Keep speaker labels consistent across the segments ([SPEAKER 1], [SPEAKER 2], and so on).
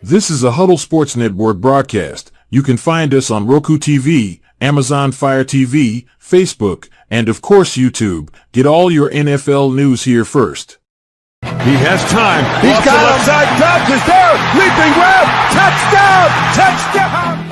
[SPEAKER 1] This is a Huddle Sports Network broadcast. You can find us on Roku TV, Amazon Fire TV, Facebook, and of course YouTube. Get all your NFL news here first.
[SPEAKER 2] He has time.
[SPEAKER 3] He's got him. Side drops is there. Leaping grab. Touchdown. Touchdown.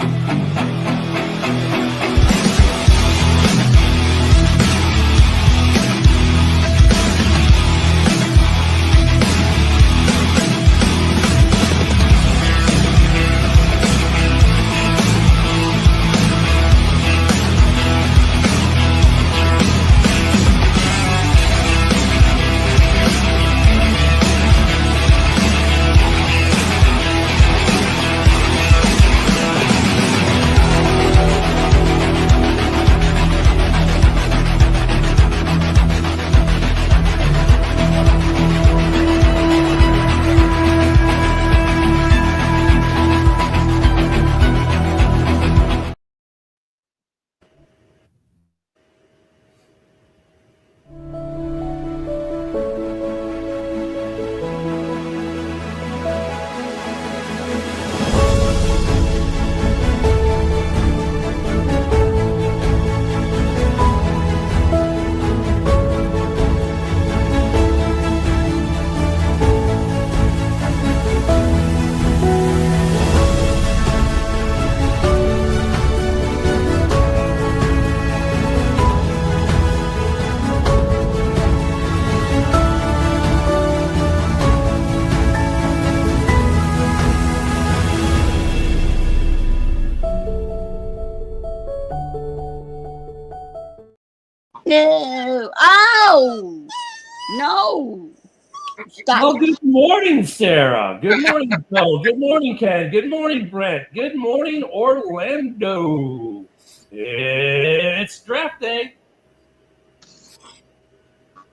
[SPEAKER 4] No. Oh, no. Stop.
[SPEAKER 5] Well, good morning, Sarah. Good morning, Joe. Good morning, Ken. Good morning, Brent. Good morning, Orlando. It's draft day.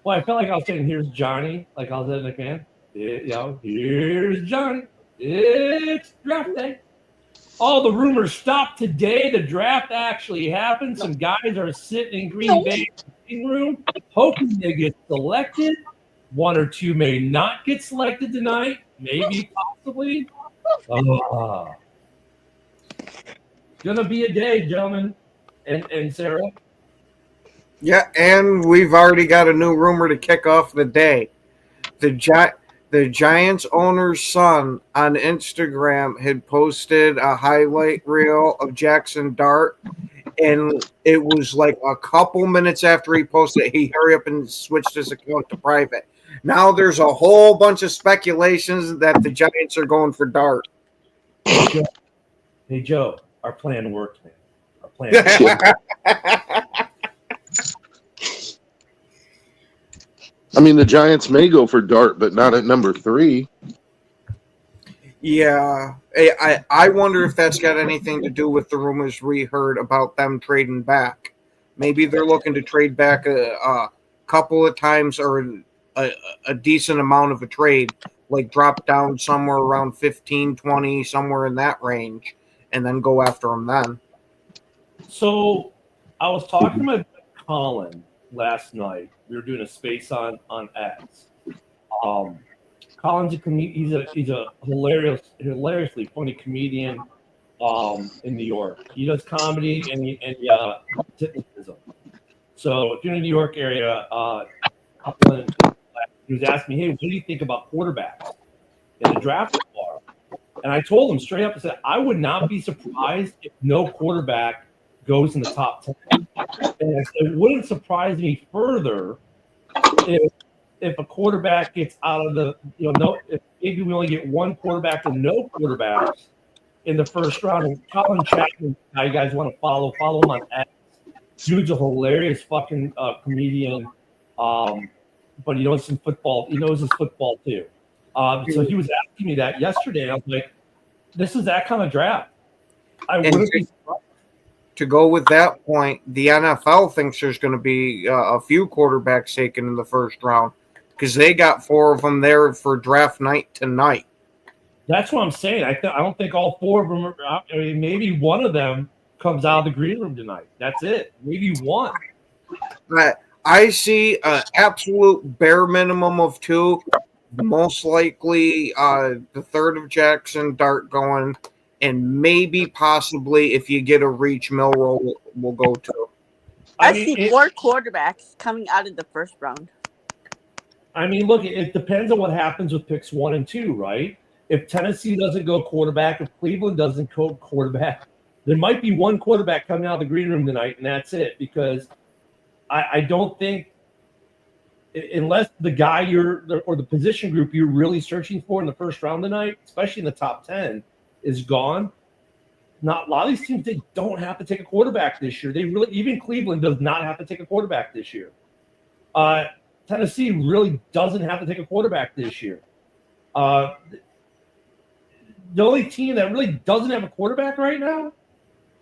[SPEAKER 5] Well, I felt like I was saying, here's Johnny, like I was in the can. Here's Johnny. It's draft day. All the rumors stopped today. The draft actually happened. Some guys are sitting in Green Bay room hoping they get selected. One or two may not get selected tonight. Maybe, possibly. Gonna be a day, gentlemen and Sarah.
[SPEAKER 6] Yeah, and we've already got a new rumor to kick off the day. The Giants owner's son on Instagram had posted a highlight reel of Jackson Dart, and it was like a couple minutes after he posted it, he hurried up and switched his account to private. Now there's a whole bunch of speculations that the Giants are going for Dart.
[SPEAKER 5] Hey, Joe, our plan worked, man. Our plan worked.
[SPEAKER 7] I mean, the Giants may go for Dart, but not at number 3.
[SPEAKER 6] Yeah. I wonder if that's got anything to do with the rumors we heard about them trading back. Maybe they're looking to trade back a couple of times or a decent amount of a trade, like drop down somewhere around 15, 20, somewhere in that range, and then go after them then. So
[SPEAKER 5] I was talking with Colin last night. We were doing a space on X. Colin's he's a hilariously funny comedian in New York. He does comedy and hypnotism. So if you're in the New York area, Colin, he was asking me, hey, what do you think about quarterbacks in the draft so far? And I told him straight up, I said, I would not be surprised if no quarterback goes in the top 10. And it wouldn't surprise me further if a quarterback gets out of the, if maybe we only get one quarterback and no quarterbacks in the first round. And Colin Chapman, how you guys want to follow him on X. Dude's a hilarious fucking comedian. But he knows some football. He knows his football too. So he was asking me that yesterday. I was like, this is that kind of draft. I wouldn't be surprised.
[SPEAKER 6] To go with that point, the NFL thinks there's going to be a few quarterbacks taken in the first round because they got 4 of them there for draft night tonight.
[SPEAKER 5] That's what I'm saying. I don't think all 4 of them are out. I mean, maybe one of them comes out of the green room tonight. That's it. Maybe one.
[SPEAKER 6] I see an absolute bare minimum of 2 most likely the third of Jackson Dart going, and maybe possibly if you get a reach, Milrow will go too.
[SPEAKER 4] I see 4 quarterbacks coming out of the first round.
[SPEAKER 5] I mean, look, it depends on what happens with picks 1 and 2, right? If Tennessee doesn't go quarterback, if Cleveland doesn't go quarterback, there might be one quarterback coming out of the green room tonight, and that's it. Because I don't think, unless the guy or the position group you're really searching for in the first round tonight, especially in the top 10, is gone. Not a lot of these teams, they don't have to take a quarterback this year. They really, even Cleveland does not have to take a quarterback this year. Tennessee really doesn't have to take a quarterback this year. The only team that really doesn't have a quarterback right now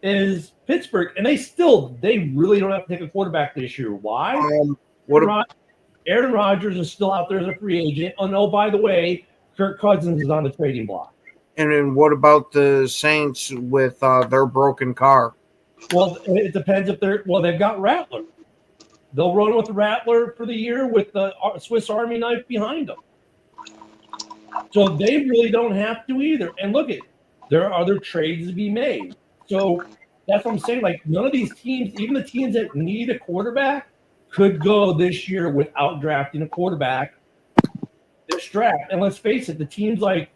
[SPEAKER 5] is Pittsburgh, and they really don't have to take a quarterback this year. Why? Aaron Rodgers is still out there as a free agent. Oh no, by the way, Kirk Cousins is on the trading block.
[SPEAKER 6] And then what about the Saints with their broken car?
[SPEAKER 5] Well, it depends if they've got Rattler. They'll run with the Rattler for the year with the Swiss Army knife behind them. So they really don't have to either. And look, there are other trades to be made. So that's what I'm saying. Like, none of these teams, even the teams that need a quarterback, could go this year without drafting a quarterback this draft. And let's face it, the teams like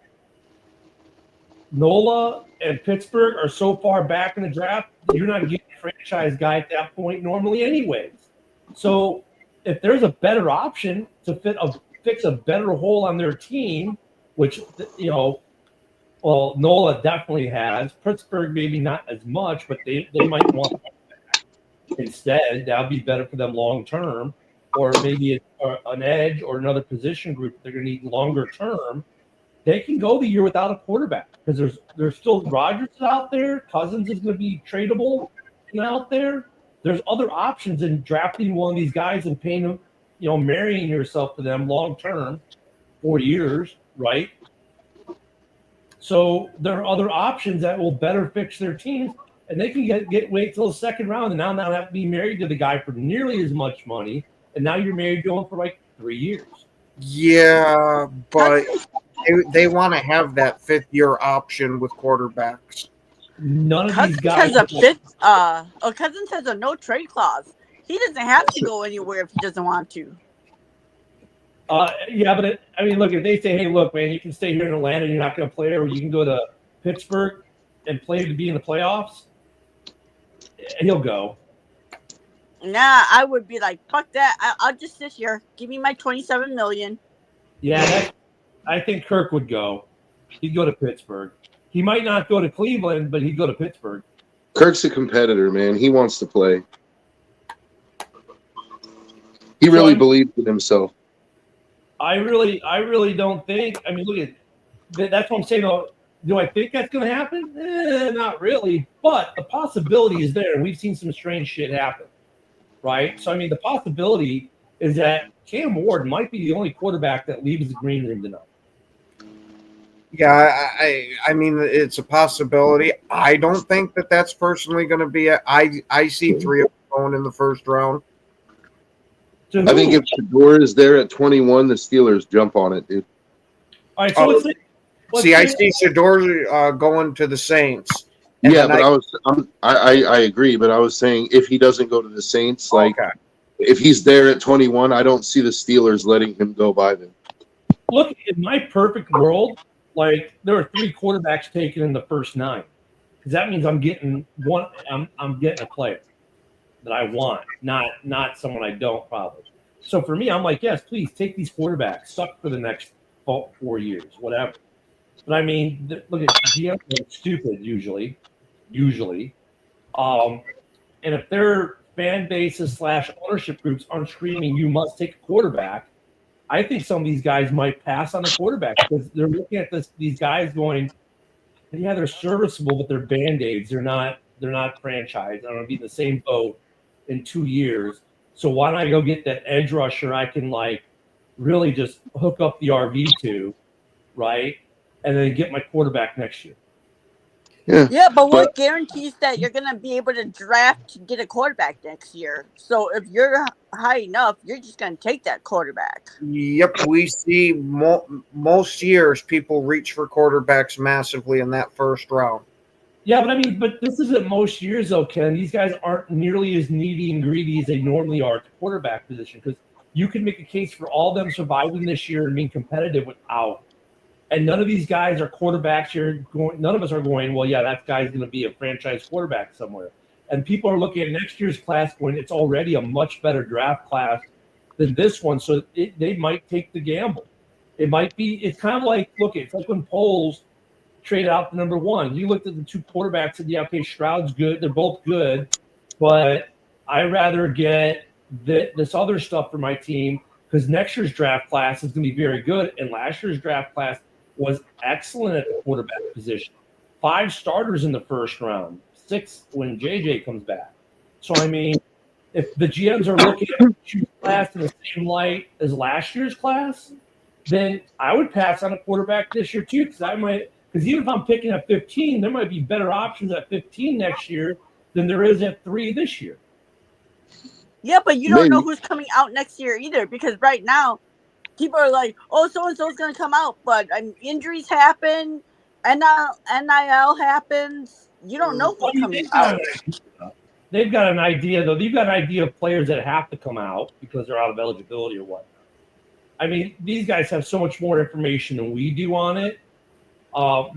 [SPEAKER 5] NOLA and Pittsburgh are so far back in the draft, you're not getting a franchise guy at that point normally anyways. So if there's a better option to fix a better hole on their team, which, NOLA definitely has. Pittsburgh maybe not as much, but they might want that instead. That would be better for them long term. Or maybe an edge or another position group they're going to need longer term. They can go the year without a quarterback because there's still Rodgers out there. Cousins is going to be tradable out there. There's other options in drafting one of these guys and paying them, marrying yourself to them long term, 4 years, right? So there are other options that will better fix their teams, and they can wait till the second round and now not have to be married to the guy for nearly as much money, and now you're married to him for like 3 years.
[SPEAKER 6] Yeah, but they want to have that 5th-year option with quarterbacks.
[SPEAKER 5] None of
[SPEAKER 4] Cousins
[SPEAKER 5] these guys.
[SPEAKER 4] Cousins has a no trade clause. He doesn't have to go anywhere if he doesn't want to.
[SPEAKER 5] Yeah, but look, if they say, hey, look, man, you can stay here in Atlanta, you're not going to play, or you can go to Pittsburgh and play to be in the playoffs, he'll go.
[SPEAKER 4] Nah, I would be like, fuck that. I'll just sit here. Give me my $27 million.
[SPEAKER 5] Yeah, I think Kirk would go. He'd go to Pittsburgh. He might not go to Cleveland, but he'd go to Pittsburgh.
[SPEAKER 7] Kirk's a competitor, man. He wants to play. He really believes in himself.
[SPEAKER 5] I really don't think. Look at that's what I'm saying. Do I think that's going to happen? Not really, but the possibility is there. We've seen some strange shit happen, right? So the possibility is that Cam Ward might be the only quarterback that leaves the green room tonight.
[SPEAKER 6] Yeah, it's a possibility. I don't think that's personally going to be I see 3 of them going in the first round.
[SPEAKER 7] I think if Shador is there at 21, the Steelers jump on it, dude.
[SPEAKER 5] All right, so
[SPEAKER 6] I see Shador going to the Saints.
[SPEAKER 7] Yeah, but I agree, but I was saying if he doesn't go to the Saints, if he's there at 21, I don't see the Steelers letting him go by them.
[SPEAKER 5] Look, in my perfect world, there are 3 quarterbacks taken in the first 9, because that means I'm getting one. I'm getting a player that I want, not someone I don't probably. So for me, I'm like, yes, please take these quarterbacks, suck for the next 4 years, whatever. But look at GM, they're stupid usually. And if their fan bases / ownership groups aren't screaming, you must take a quarterback, I think some of these guys might pass on the quarterback because they're looking at these guys going, yeah, they're serviceable, but they're Band-Aids. They're not franchised. I'm going to be in the same boat in 2 years. So why don't I go get that edge rusher I can really just hook up the RV to, right? And then get my quarterback next year.
[SPEAKER 4] Yeah, but what guarantees that you're going to be able to draft to get a quarterback next year? So if you're high enough, you're just going to take that quarterback.
[SPEAKER 6] Yep, we see most years people reach for quarterbacks massively in that first round.
[SPEAKER 5] Yeah, but this isn't most years though, Ken. These guys aren't nearly as needy and greedy as they normally are at the quarterback position, because you can make a case for all of them surviving this year and being competitive without. And none of these guys are quarterbacks. None of us are going, well, yeah, that guy's going to be a franchise quarterback somewhere. And people are looking at next year's class going, it's already a much better draft class than this one. So they might take the gamble. It's kind of like, look, it's like when Poles traded out the number one. You looked at the two quarterbacks and said, yeah, okay, Stroud's good. They're both good. But I'd rather get this other stuff for my team, because next year's draft class is going to be very good. And last year's draft class was excellent at the quarterback position. 5 starters in the first round, 6 when JJ comes back. So, if the GMs are looking at the class in the same light as last year's class, then I would pass on a quarterback this year too, because even if I'm picking at 15, there might be better options at 15 next year than there is at 3 this year.
[SPEAKER 4] Yeah, but you don't know who's coming out next year either, because right now, people are like, oh, so-and-so is going to come out, but injuries happen, NIL happens. You don't know who's coming out.
[SPEAKER 5] They've got an idea, though. They've got an idea of players that have to come out because they're out of eligibility or what. These guys have so much more information than we do on it.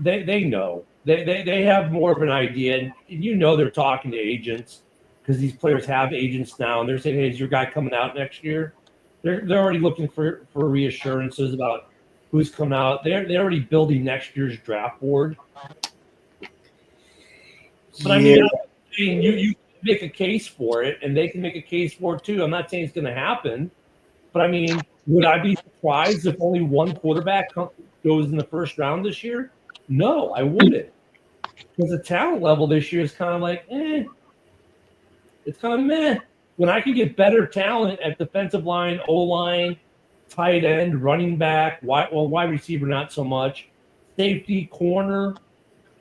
[SPEAKER 5] They know. They have more of an idea, and they're talking to agents, because these players have agents now, and they're saying, hey, is your guy coming out next year? They're already looking for reassurances about who's coming out. They're already building next year's draft board. But you make a case for it, and they can make a case for it too. I'm not saying it's going to happen, but would I be surprised if only one quarterback goes in the first round this year? No, I wouldn't, because the talent level this year is kind of like, it's kind of meh. When I can get better talent at defensive line, O-line, tight end, running back, wide receiver not so much, safety, corner,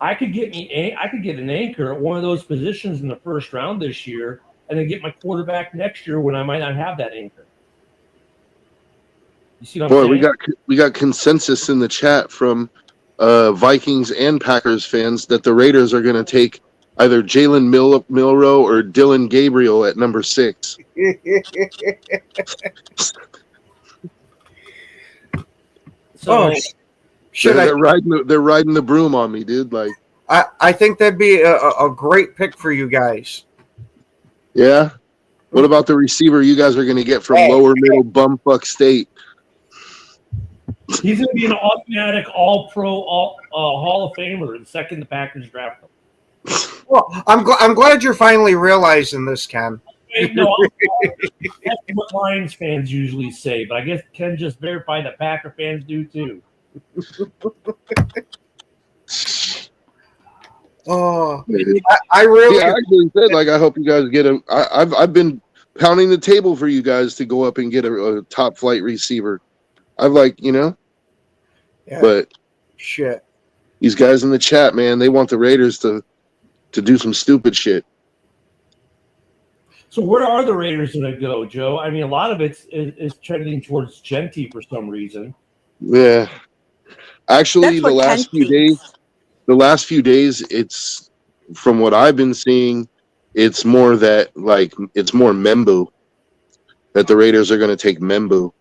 [SPEAKER 5] I could get an anchor at one of those positions in the first round this year, and then get my quarterback next year when I might not have that anchor. You see what I'm saying?
[SPEAKER 7] We got consensus in the chat from Vikings and Packers fans that the Raiders are going to take either Jalen Milroe or Dylan Gabriel at number 6. They're riding the broom on me, dude. Like,
[SPEAKER 6] I think that'd be a great pick for you guys.
[SPEAKER 7] Yeah. What about the receiver you guys are going to get from lower middle bumfuck state?
[SPEAKER 5] He's going to be an automatic All-Pro, Hall of Famer the second the Packers draft him.
[SPEAKER 6] Well, I'm glad you're finally realizing this, Ken.
[SPEAKER 5] No, that's what Lions fans usually say, but I guess Ken just verified that Packer fans do too.
[SPEAKER 6] I really
[SPEAKER 7] actually said, I hope you guys get him. I've been pounding the table for you guys to go up and get a top flight receiver. But
[SPEAKER 6] shit.
[SPEAKER 7] These guys in the chat, man, they want the Raiders to do some stupid shit.
[SPEAKER 5] So where are the Raiders going to go, Joe? A lot of it is trending towards Genty for some reason.
[SPEAKER 7] Yeah. Actually, the last few days, it's, from what I've been seeing, it's more that, it's more Membu, that the Raiders are going to take Membu.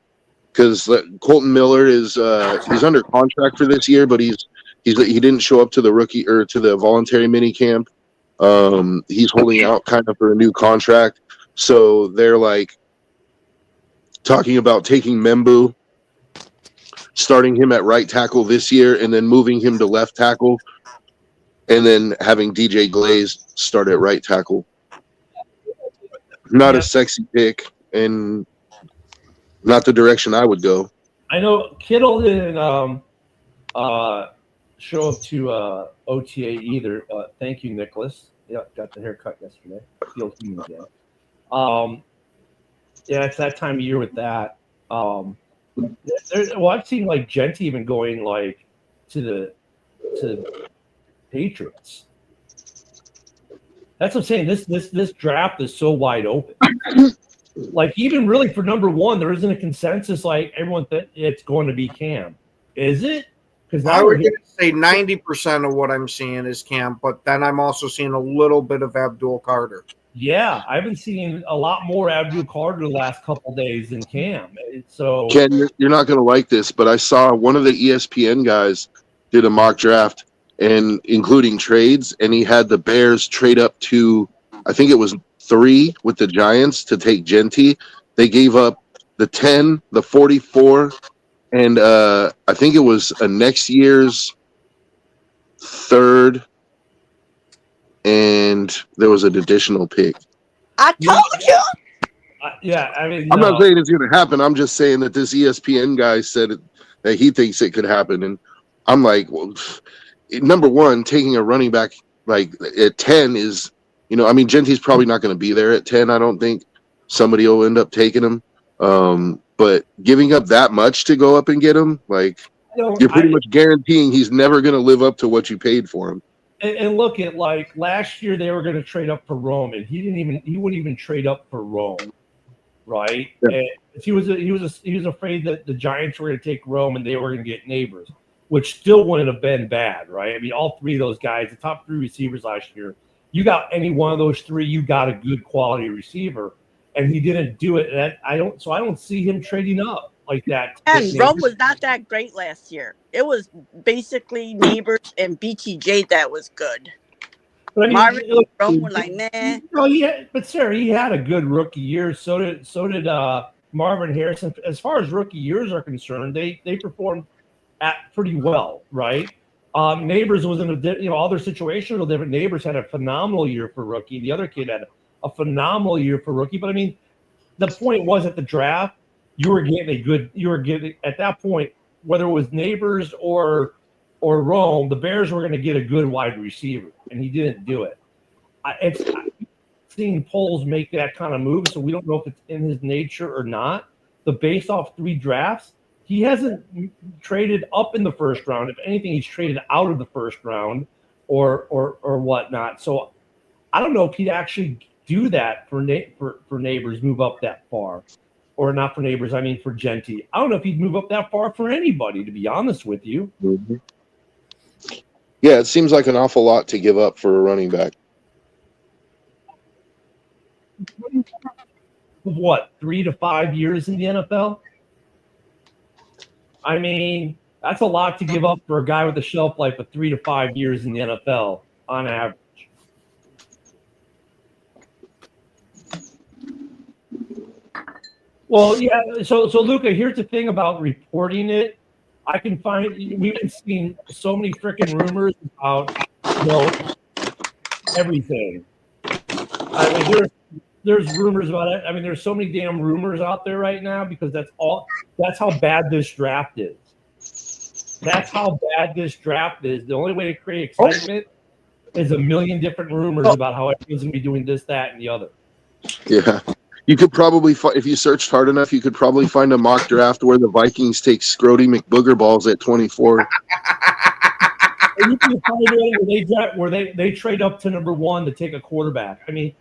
[SPEAKER 7] Because Colton Miller is he's under contract for this year, but he didn't show up to the rookie or to the voluntary mini camp. He's holding out kind of for a new contract. So they're talking about taking Membu, starting him at right tackle this year, and then moving him to left tackle, and then having DJ Glaze start at right tackle. Not a sexy pick, and not the direction I would go.
[SPEAKER 5] I know Kittle didn't show up to OTA either. Thank you, Nicholas. Yeah, got the haircut yesterday. Feels human again. Yeah, it's that time of year with that. I've seen Genty even going to the Patriots. That's what I'm saying. This draft is so wide open. Like even really for number one, there isn't a consensus. Like everyone that it's going to be Cam. Is it? Because
[SPEAKER 6] I would say 90% of what I'm seeing is Cam, but then I'm also seeing a little bit of Abdul Carter.
[SPEAKER 5] Yeah, I've been seeing a lot more Abdul Carter the last couple of days than Cam. So
[SPEAKER 7] Ken, you're not going to like this, but I saw one of the ESPN guys did a mock draft, and including trades, and he had the Bears trade up to, I think it was 3 with the Giants to take Genty. They gave up the 10, the 44, and I think it was a next year's 3rd, and there was an additional pick.
[SPEAKER 4] I told you.
[SPEAKER 5] Yeah, I mean,
[SPEAKER 7] I'm not saying it's going to happen. I'm just saying that this ESPN guy said that he thinks it could happen, and I'm like, well, number one, taking a running back like at 10 is, I mean, Genty's probably not going to be there at 10. I don't think somebody will end up taking him. But giving up that much to go up and get him, like, you're pretty much guaranteeing he's never going to live up to what you paid for him.
[SPEAKER 5] And look at, like, last year they were going to trade up for Rome, and he wouldn't even trade up for Rome, right?
[SPEAKER 7] Yeah.
[SPEAKER 5] And he was afraid that the Giants were going to take Rome and they were going to get Neighbors, which still wouldn't have been bad, right? I mean, all three of those guys, the top 3 receivers last year, you got any one of those 3, you got a good quality receiver, and he didn't do it. I don't see him trading up like that.
[SPEAKER 4] And Rome was not that great last year. It was basically Neighbors and BTJ that was good.
[SPEAKER 5] But I mean,
[SPEAKER 4] Marvin Rome was like, nah.
[SPEAKER 5] Well, yeah, but Sarah, he had a good rookie year. So did Marvin Harrison. As far as rookie years are concerned, they performed pretty well, right? Neighbors was in all their situations were different. Neighbors had a phenomenal year for rookie. The other kid had a phenomenal year for rookie. But I mean, the point was at the draft, you were getting at that point, whether it was Neighbors or Rome, the Bears were going to get a good wide receiver, and he didn't do it. I've seen polls make that kind of move, so we don't know if it's in his nature or not. But based off 3 drafts, he hasn't traded up in the first round. If anything, he's traded out of the first round or whatnot. So I don't know if he'd actually do that for Neighbors, move up that far. Or not for Neighbors, I mean for Genty. I don't know if he'd move up that far for anybody, to be honest with you.
[SPEAKER 7] Mm-hmm. Yeah, it seems like an awful lot to give up for a running back.
[SPEAKER 5] What, 3 to 5 years in the NFL? I mean, that's a lot to give up for a guy with a shelf life of 3 to 5 years in the NFL on average. Well, yeah. So Luca, here's the thing about reporting it. We've been seeing so many freaking rumors about, everything. I mean, there's rumors about it. I mean, there's so many damn rumors out there right now because that's how bad this draft is. That's how bad this draft is. The only way to create excitement is a million different rumors about how everyone's going to be doing this, that, and the other.
[SPEAKER 7] Yeah. You could probably, if you searched hard enough, you could probably find a mock draft where the Vikings take Scrody McBooger balls at 24.
[SPEAKER 5] And you can find it where they trade up to number 1 to take a quarterback. I mean,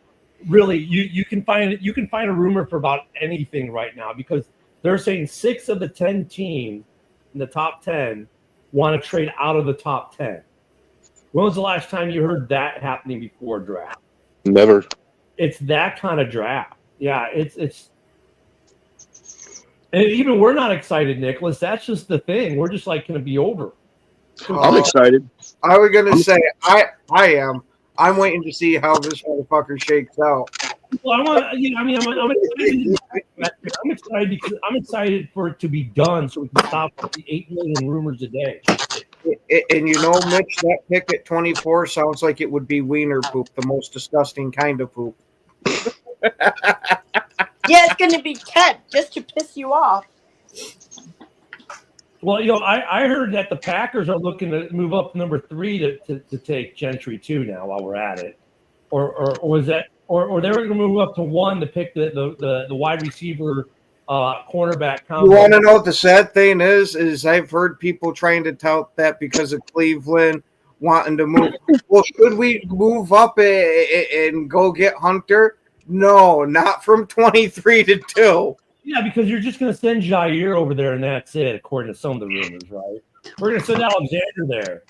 [SPEAKER 5] really, you can find a rumor for about anything right now because they're saying 6 of the 10 teams in the top 10 want to trade out of the top 10. When was the last time you heard that happening before draft?
[SPEAKER 7] Never.
[SPEAKER 5] It's that kind of draft. Yeah, it's and even we're not excited, Nicholas. That's just the thing. We're just like going to be over.
[SPEAKER 7] I'm excited.
[SPEAKER 6] I was going to say, I am. I'm waiting to see how this motherfucker shakes out.
[SPEAKER 5] Well, I'm excited because I'm excited for it to be done so we can stop the 8 million rumors a day.
[SPEAKER 6] And Mitch, that pick at 24 sounds like it would be wiener poop, the most disgusting kind of poop.
[SPEAKER 4] Yeah, it's going to be kept just to piss you off.
[SPEAKER 5] Well, I heard that the Packers are looking to move up to number 3 to take Gentry too now while we're at it, or was that or they were going to move up to 1 to pick the wide receiver cornerback combo.
[SPEAKER 6] You want to know what the sad thing is I've heard people trying to tout that because of Cleveland wanting to move. Well, should we move up and go get Hunter? No, not from 23 to 2.
[SPEAKER 5] Yeah, because you're just going to send Jair over there and that's it, according to some of the rumors, right? We're going to send Alexander there.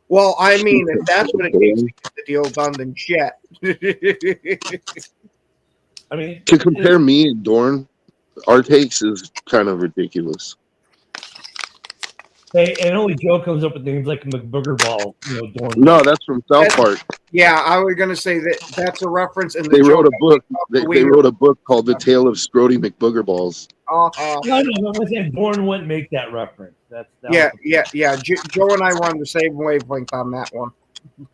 [SPEAKER 6] Well, I mean, if that's what it takes to get the deal done, then shit.
[SPEAKER 5] I mean,
[SPEAKER 7] to compare me and Dorn, our takes is kind of ridiculous.
[SPEAKER 5] Hey, and only Joe comes up with names like McBooger Ball. Dorn.
[SPEAKER 7] No, that's from South Park.
[SPEAKER 6] Yeah, I was going to say that's a reference. In
[SPEAKER 7] They wrote a book. They wrote a book called "The Tale of Scrody McBooger Balls."
[SPEAKER 5] No, I'm saying Dorn wouldn't make that reference.
[SPEAKER 6] Yeah. Joe and I were on the same wavelength on that one.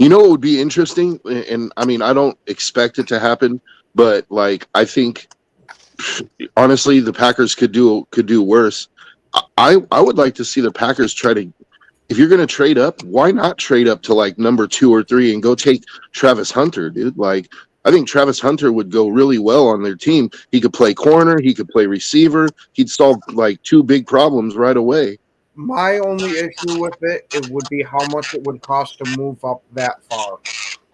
[SPEAKER 7] You know what would be interesting, and I mean, I don't expect it to happen, but like I think, honestly, the Packers could do worse. I would like to see the Packers try to. If you're going to trade up, why not trade up to like number 2 or 3 and go take Travis Hunter, dude? Like, I think Travis Hunter would go really well on their team. He could play corner. He could play receiver. He'd solve like 2 big problems right away.
[SPEAKER 6] My only issue with it would be how much it would cost to move up that far.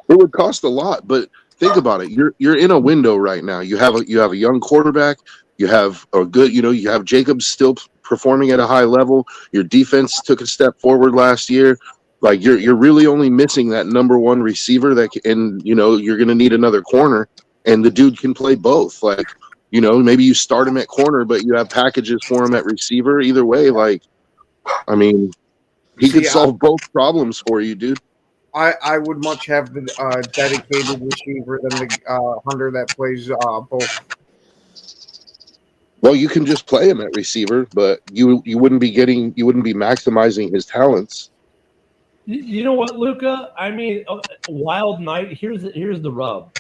[SPEAKER 7] It would cost a lot, but think about it. You're in a window right now. You have a young quarterback. You have a good, you have Jacobs still performing at a high level. Your defense took a step forward last year. Like you're really only missing that number 1 receiver and you're going to need another corner, and the dude can play both. Like, maybe you start him at corner, but you have packages for him at receiver. Either way, like, I mean, he could solve both problems for you, dude.
[SPEAKER 6] I would much have the dedicated receiver than the Hunter that plays both.
[SPEAKER 7] Well, you can just play him at receiver, but you wouldn't be maximizing his talents.
[SPEAKER 5] You know what, Luca? I mean, wild night. Here's the rub.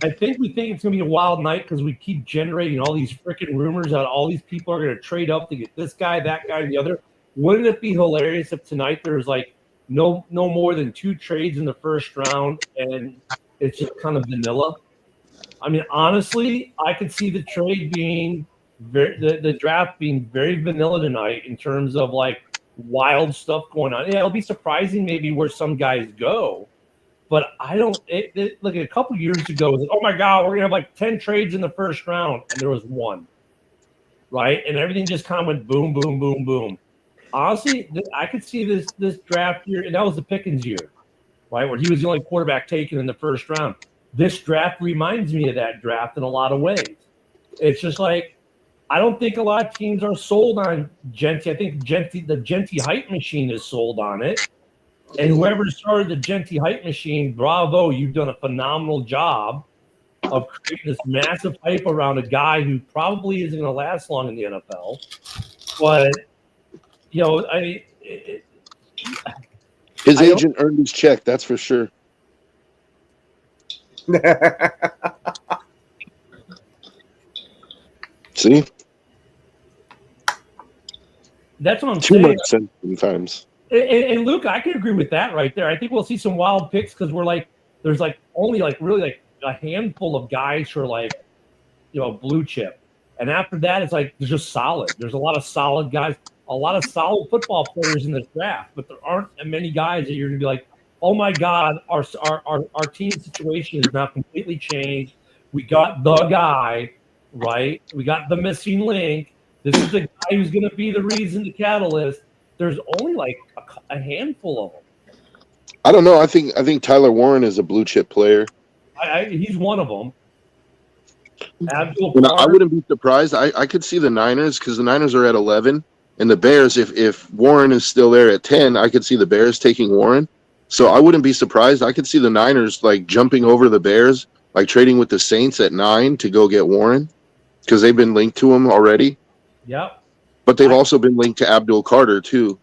[SPEAKER 5] I think we think it's going to be a wild night because we keep generating all these freaking rumors that all these people are going to trade up to get this guy, that guy, and the other. Wouldn't it be hilarious if tonight there was like no more than 2 trades in the first round and it's just kind of vanilla? I mean, honestly, I could see the trade being the draft being very vanilla tonight in terms of like wild stuff going on. Yeah, it'll be surprising maybe where some guys go, but I don't. Look, a couple years ago, it was like, oh my God, we're gonna have like 10 trades in the first round, and there was 1, right? And everything just kind of went boom, boom, boom, boom. Honestly, I could see this draft year, and that was the Pickens year, right, where he was the only quarterback taken in the first round. This draft reminds me of that draft in a lot of ways. It's just like, I don't think a lot of teams are sold on Genty. I think the Genty hype machine is sold on it. And whoever started the Genty hype machine, bravo, you've done a phenomenal job of creating this massive hype around a guy who probably isn't going to last long in the NFL. But,
[SPEAKER 7] his agent earned his check, that's for sure. See?
[SPEAKER 5] That's what I'm
[SPEAKER 7] Too
[SPEAKER 5] saying.
[SPEAKER 7] much sense sometimes.
[SPEAKER 5] And Luke, I can agree with that right there. I think we'll see some wild picks because there's like only like really like a handful of guys who are like, blue chip. And after that, it's like, they're just solid. There's a lot of solid guys, a lot of solid football players in this draft, but there aren't many guys that you're going to be like, oh my God, our team situation is now completely changed. We got the guy, right? We got the missing link. This is the guy who's going to be the reason, the catalyst. There's only like a handful of them.
[SPEAKER 7] I don't know. I think Tyler Warren is a blue chip player.
[SPEAKER 5] He's one of them.
[SPEAKER 7] I wouldn't be surprised. I could see the Niners because the Niners are at 11, and the Bears. If Warren is still there at 10, I could see the Bears taking Warren. So I wouldn't be surprised. I could see the Niners like jumping over the Bears, like trading with the Saints at 9 to go get Warren because they've been linked to him already.
[SPEAKER 5] Yep.
[SPEAKER 7] But they've also been linked to Abdul Carter too.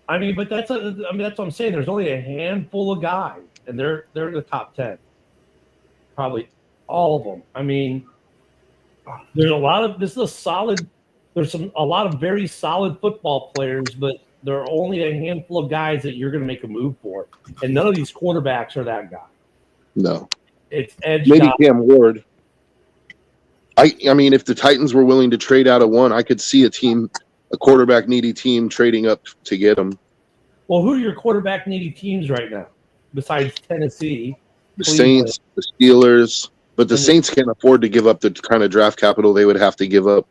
[SPEAKER 5] I mean, but that's what I'm saying. There's only a handful of guys, and they're in the top 10. Probably all of them. I mean, there's a lot of There's a lot of very solid football players, but there are only a handful of guys that you're going to make a move for, and none of these quarterbacks are that guy.
[SPEAKER 7] No,
[SPEAKER 5] it's edge.
[SPEAKER 7] Maybe Cam Ward. I mean, if the Titans were willing to trade out of one, I could see a quarterback needy team trading up to get him.
[SPEAKER 5] Well, who are your quarterback needy teams right now besides Tennessee?
[SPEAKER 7] The
[SPEAKER 5] Cleveland,
[SPEAKER 7] Saints, the Steelers, but the Saints can't afford to give up the kind of draft capital they would have to give up.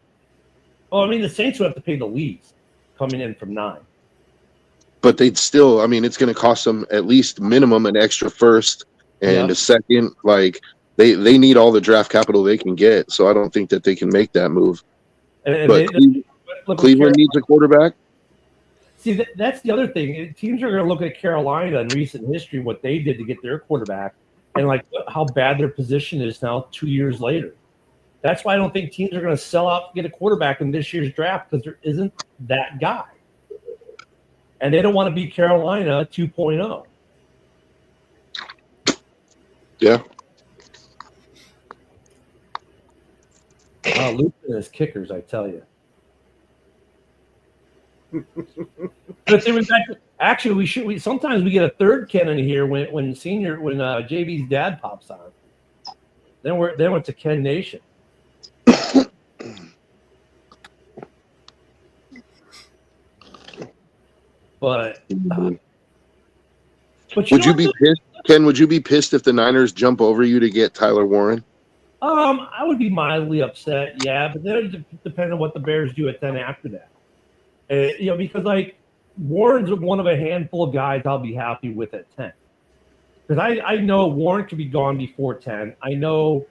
[SPEAKER 5] Oh, I mean, the Saints would have to pay the least coming in from 9.
[SPEAKER 7] But they'd still, I mean, it's going to cost them at least minimum an extra first and a second. Like they need all the draft capital they can get. So I don't think that they can make that move. But Cleveland needs a quarterback.
[SPEAKER 5] See, that's the other thing. Teams are going to look at Carolina in recent history, what they did to get their quarterback, and like how bad their position is now 2 years later. That's why I don't think teams are going to sell out to get a quarterback in this year's draft, because there isn't that guy. And they don't want to be Carolina 2.0.
[SPEAKER 7] Yeah.
[SPEAKER 5] Luton is kickers, I tell you. But there was actually sometimes we get a third Ken in here when JB's dad pops on. Then went to Ken Nation. But
[SPEAKER 7] would you be pissed, Ken? Would you be pissed if the Niners jump over you to get Tyler Warren?
[SPEAKER 5] I would be mildly upset, yeah, but then it depends on what the Bears do at 10 after that. Because like Warren's one of a handful of guys I'll be happy with at 10. Because I know Warren could be gone before 10. I know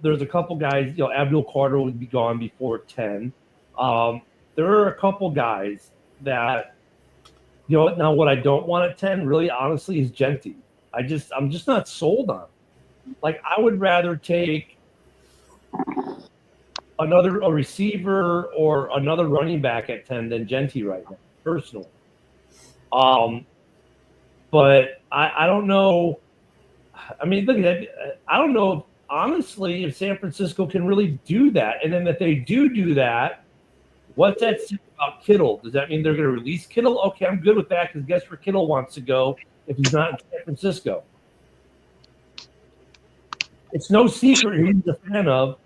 [SPEAKER 5] there's a couple guys, Abdul Carter would be gone before 10. There are a couple guys that, now what I don't want at 10, really honestly, is Genty. I'm just not sold on. Like, I would rather take a receiver or another running back at 10 than Genty right now, personally. But I don't know. I mean, look at that. I don't know, honestly, if San Francisco can really do that. And then if they do that, what's that say about Kittle? Does that mean they're going to release Kittle? Okay, I'm good with that, because guess where Kittle wants to go if he's not in San Francisco? It's no secret who he's a fan of.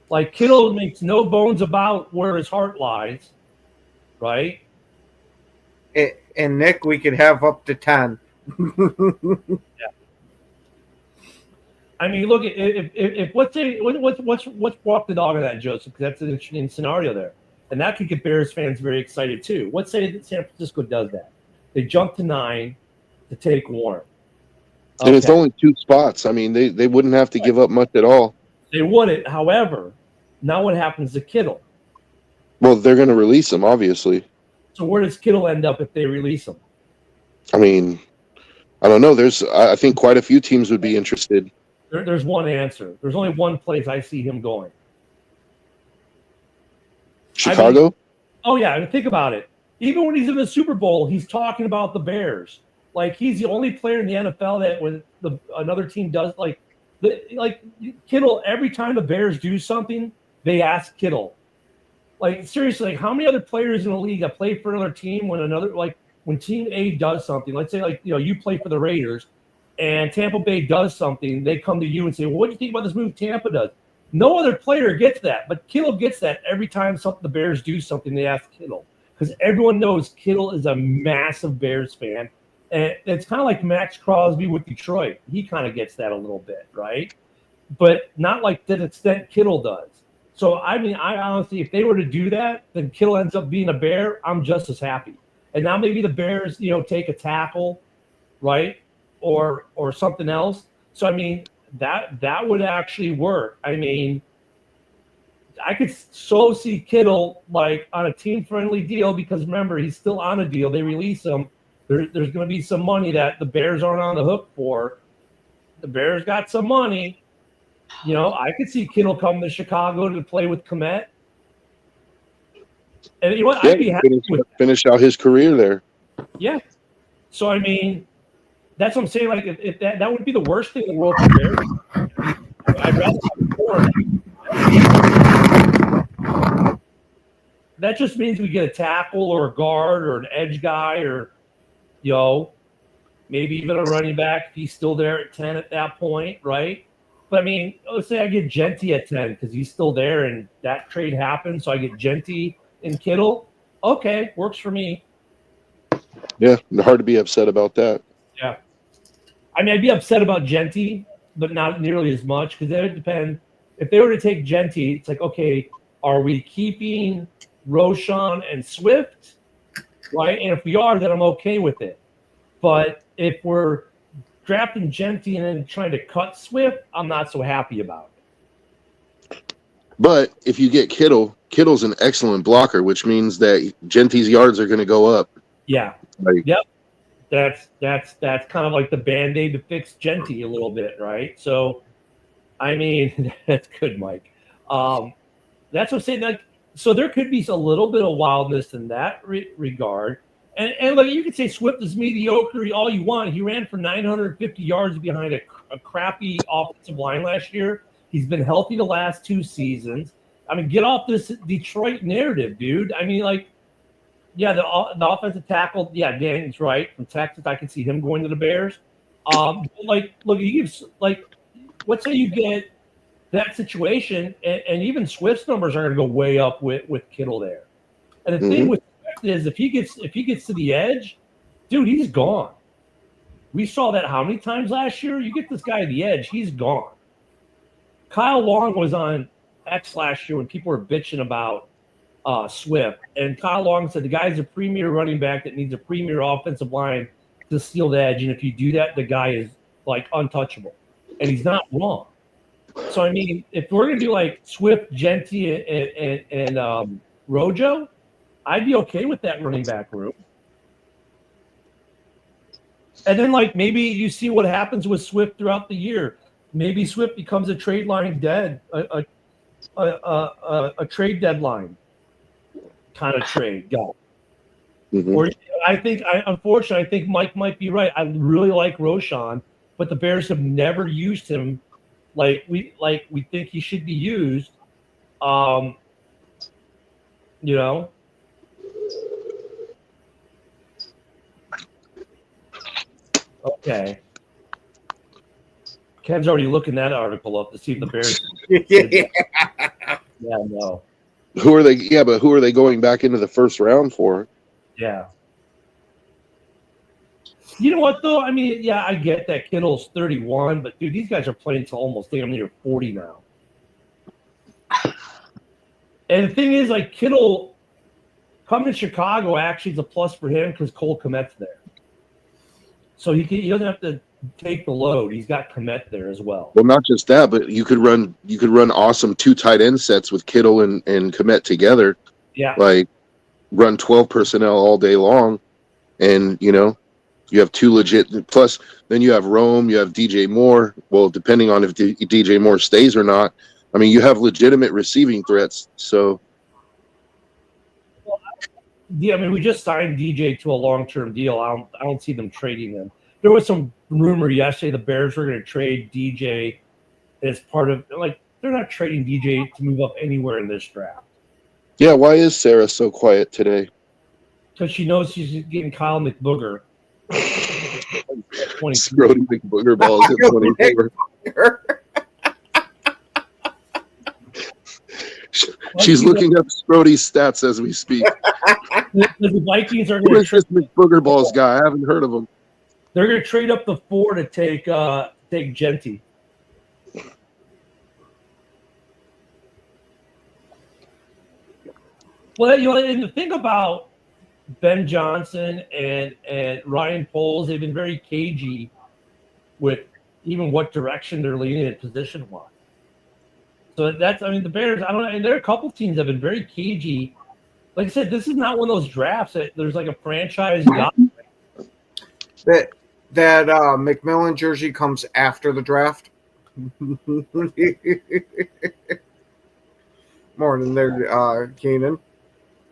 [SPEAKER 5] Like, Kittle makes no bones about where his heart lies, right?
[SPEAKER 6] And Nick, we could have up to 10.
[SPEAKER 5] Yeah. I mean, look, if let's walk the dog on that, Joseph, because that's an interesting scenario there, and that could get Bears fans very excited too. Let's say that San Francisco does that; they jump to 9 to take Warren.
[SPEAKER 7] And it's only 2 spots. I mean, they wouldn't have to give up much at all.
[SPEAKER 5] They wouldn't. However, now what happens to Kittle?
[SPEAKER 7] Well, they're going to release him, obviously.
[SPEAKER 5] So where does Kittle end up if they release him?
[SPEAKER 7] I mean, I don't know. I think quite a few teams would be interested.
[SPEAKER 5] There's one answer. There's only one place I see him going.
[SPEAKER 7] Chicago?
[SPEAKER 5] Oh, yeah. I mean, think about it. Even when he's in the Super Bowl, he's talking about the Bears. Like, he's the only player in the NFL that when another team does, like Kittle, every time the Bears do something, they ask Kittle. Like, seriously, like, how many other players in the league have played for another team when Team A does something? Let's say, you play for the Raiders and Tampa Bay does something, they come to you and say, well, what do you think about this move Tampa does? No other player gets that, but Kittle gets that every time the Bears do something, they ask Kittle. Because everyone knows Kittle is a massive Bears fan. And it's kind of like Max Crosby with Detroit. He kind of gets that a little bit, right? But not like to the extent Kittle does. So, I mean, I honestly, if they were to do that, then Kittle ends up being a Bear, I'm just as happy. And now maybe the Bears, take a tackle, right? Or something else. So, I mean, that would actually work. I mean, I could so see Kittle, like, on a team-friendly deal, because remember, he's still on a deal. They release him. There's going to be some money that the Bears aren't on the hook for. The Bears got some money. I could see Kittle come to Chicago to play with Kmet. And you know what? I'd be happy with
[SPEAKER 7] finish out his career there.
[SPEAKER 5] Yeah. So, I mean, that's what I'm saying. Like, if that would be the worst thing in the world for Bears. I'd rather have Warren. That just means we get a tackle or a guard or an edge guy or, maybe even a running back if he's still there at 10 at that point, right? But, I mean, let's say I get Genty at 10 because he's still there and that trade happened, so I get Genty and Kittle. Okay, works for me.
[SPEAKER 7] Yeah, hard to be upset about that.
[SPEAKER 5] Yeah. I mean, I'd be upset about Genty, but not nearly as much because it would depend. If they were to take Genty, it's like, okay, are we keeping Roshan and Swift? Right? And if we are, then I'm okay with it. But if we're drafting Genty and then trying to cut Swift, I'm not so happy about it.
[SPEAKER 7] But if you get Kittle, Kittle's an excellent blocker, which means that Genty's yards are going to go up.
[SPEAKER 5] Yeah.
[SPEAKER 7] Like,
[SPEAKER 5] yep. That's kind of like the Band-Aid to fix Genty a little bit, right? So, I mean, that's good, Mike. That's what I'm saying. Like, so there could be a little bit of wildness in that regard. And like you could say Swift is mediocre all you want. He ran for 950 yards behind a crappy offensive line last year. He's been healthy the last 2 seasons. I mean, get off this Detroit narrative, dude. I mean, like, yeah, the offensive tackle, yeah, Danny's right. From Texas, I can see him going to the Bears. Like, look, let's say you get that situation, and even Swift's numbers are going to go way up with Kittle there. And the thing with Swift is, if he gets to the edge, dude, he's gone. We saw that how many times last year? You get this guy at the edge, he's gone. Kyle Long was on X last year when people were bitching about Swift, and Kyle Long said the guy's a premier running back that needs a premier offensive line to steal the edge, and if you do that, the guy is like untouchable, and he's not wrong. So I mean, if we're gonna do like Swift, Genty, and Rojo, I'd be okay with that running back room. And then like maybe you see what happens with Swift throughout the year. Maybe Swift becomes a trade line dead, a trade deadline kind of trade guy. Or unfortunately, I think Mike might be right. I really like Roshan, but the Bears have never used him like we think he should be used. You know. Okay. Ken's already looking that article up to see if the Bears. Yeah, no.
[SPEAKER 7] Who are they? Yeah, but who are they going back into the first round for?
[SPEAKER 5] Yeah. You know what, though? I mean, yeah, I get that Kittle's 31, but, dude, these guys are playing to almost damn near 40 now. And the thing is, like, Kittle coming to Chicago actually is a plus for him because Cole Kmet's there. So he doesn't have to take the load. He's got Kmet there as well.
[SPEAKER 7] Well, not just that, but you could run awesome 2 tight end sets with Kittle and Kmet together.
[SPEAKER 5] Yeah.
[SPEAKER 7] Like run 12 personnel all day long, and you have 2 legit. Plus, then you have Rome, you have DJ Moore. Well, depending on if DJ Moore stays or not, I mean, you have legitimate receiving threats. So.
[SPEAKER 5] Yeah, I mean, we just signed DJ to a long-term deal. I don't see them trading him. There was some rumor yesterday the Bears were going to trade DJ as part of, like, they're not trading DJ to move up anywhere in this draft.
[SPEAKER 7] Yeah, why is Sarah so quiet today?
[SPEAKER 5] Because she knows she's getting Kyle McBooger.
[SPEAKER 7] Scrody McBooger balls at 24. She's looking up Sprody's stats as we speak.
[SPEAKER 5] The Vikings are
[SPEAKER 7] Who
[SPEAKER 5] going
[SPEAKER 7] is this McBooger balls guy? I haven't heard of him.
[SPEAKER 5] They're going to trade up the 4 to take Genty. Well, and the thing about Ben Johnson and Ryan Poles, they've been very cagey with even what direction they're leaning in position-wise. So the Bears, I don't know, and there are a couple teams that have been very cagey. Like I said, this is not one of those drafts that there's like a franchise guy.
[SPEAKER 6] That McMillan jersey comes after the draft. More than their Keenan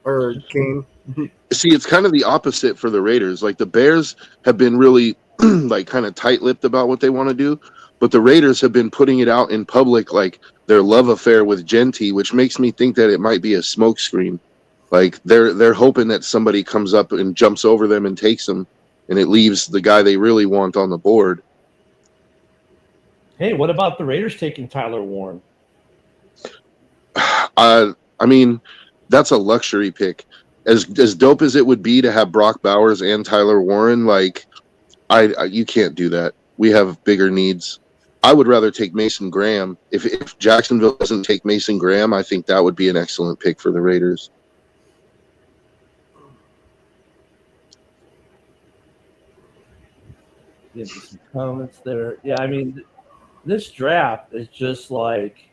[SPEAKER 6] or Kane.
[SPEAKER 7] See, it's kind of the opposite for the Raiders. Like the Bears have been really like kind of tight-lipped about what they want to do, but the Raiders have been putting it out in public, like their love affair with Genty, which makes me think that it might be a smokescreen. Like they're hoping that somebody comes up and jumps over them and takes them, and it leaves the guy they really want on the board.
[SPEAKER 5] Hey, what about the Raiders taking Tyler Warren?
[SPEAKER 7] I mean, that's a luxury pick. as dope as it would be to have Brock Bowers and Tyler Warren, like you can't do that. We have bigger needs. I would rather take Mason Graham. If Jacksonville doesn't take Mason Graham, I think that would be an excellent pick for the Raiders.
[SPEAKER 5] Give me some comments there. Yeah, I mean, this draft is just like,